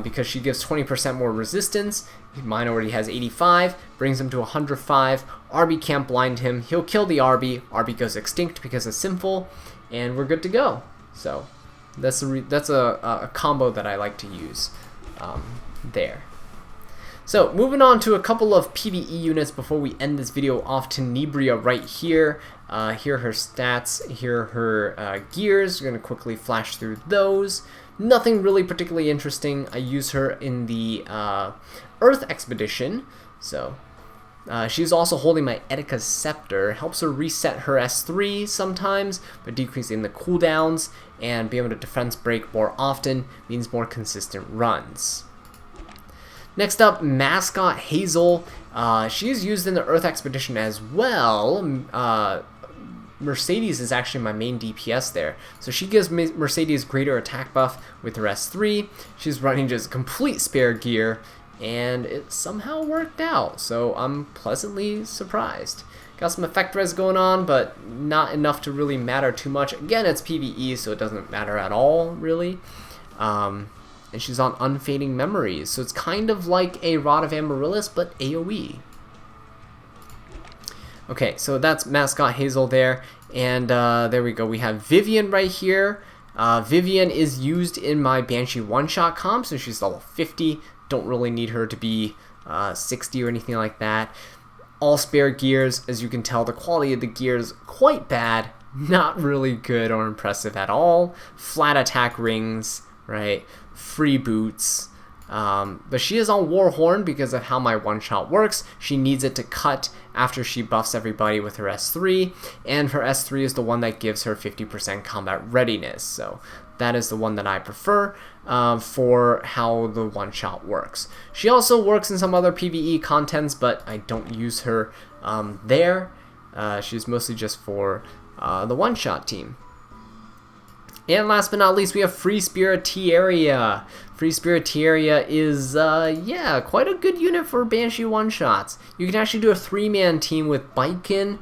because she gives 20% more resistance. Mine already has 85, brings him to 105. RB can't blind him. He'll kill the RB. RB goes extinct because of Sinful, and we're good to go. So that's a combo that I like to use there. So, moving on to a couple of PvE units before we end this video off. Tenebria right here. Here are her stats, here are her gears. We're going to quickly flash through those. Nothing really particularly interesting. I use her in the Earth Expedition. So, she's also holding my Edica's Scepter. Helps her reset her S3 sometimes, but decreasing the cooldowns and be able to defense break more often means more consistent runs. Next up, Mascot Hazel. She's used in the Earth Expedition as well. Mercedes is actually my main DPS there. So she gives Mercedes greater attack buff with her S3. She's running just complete spare gear, and it somehow worked out. So I'm pleasantly surprised. Got some effect res going on, but not enough to really matter too much. Again, it's PvE, so it doesn't matter at all, really. And she's on Unfading Memories, so it's kind of like a Rod of Amaryllis, but AoE. Okay, so that's Mascot Hazel there, and there we go. We have Vivian right here. Vivian is used in my Banshee one-shot comp, so she's level 50. Don't really need her to be 60 or anything like that. All spare gears. As you can tell, the quality of the gears quite bad. Not really good or impressive at all. Flat attack rings, right? Free boots, but she is on Warhorn because of how my one-shot works. She needs it to cut after she buffs everybody with her S3, and her S3 is the one that gives her 50% combat readiness, so that is the one that I prefer for how the one-shot works. She also works in some other PvE contents, but I don't use her there. She's mostly just for the one-shot team. And last but not least, we have Free Spirit Tieria. Free Spirit Tieria is, yeah, quite a good unit for Banshee one-shots. You can actually do a 3-man team with Baiken,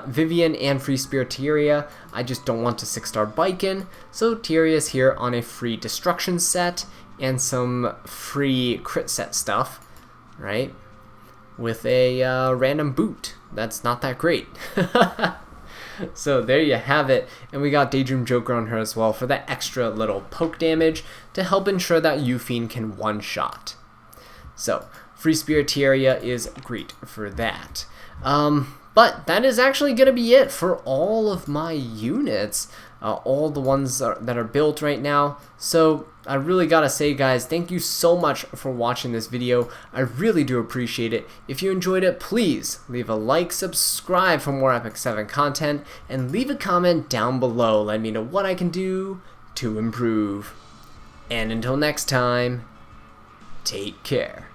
Vivian, and Free Spirit Tieria. I just don't want to 6-star Baiken, so Tieria is here on a free destruction set and some free crit set stuff, right? With a random boot. That's not that great. So there you have it, and we got Daydream Joker on her as well for that extra little poke damage to help ensure that Yufine can one-shot. So, Free Spirit Tieria is great for that. But that is actually going to be it for all of my units, all the ones that are built right now. So I really gotta say, guys, thank you so much for watching this video. I really do appreciate it. If you enjoyed it, please leave a like, subscribe for more Epic 7 content, and leave a comment down below. Let me know what I can do to improve. And until next time, take care.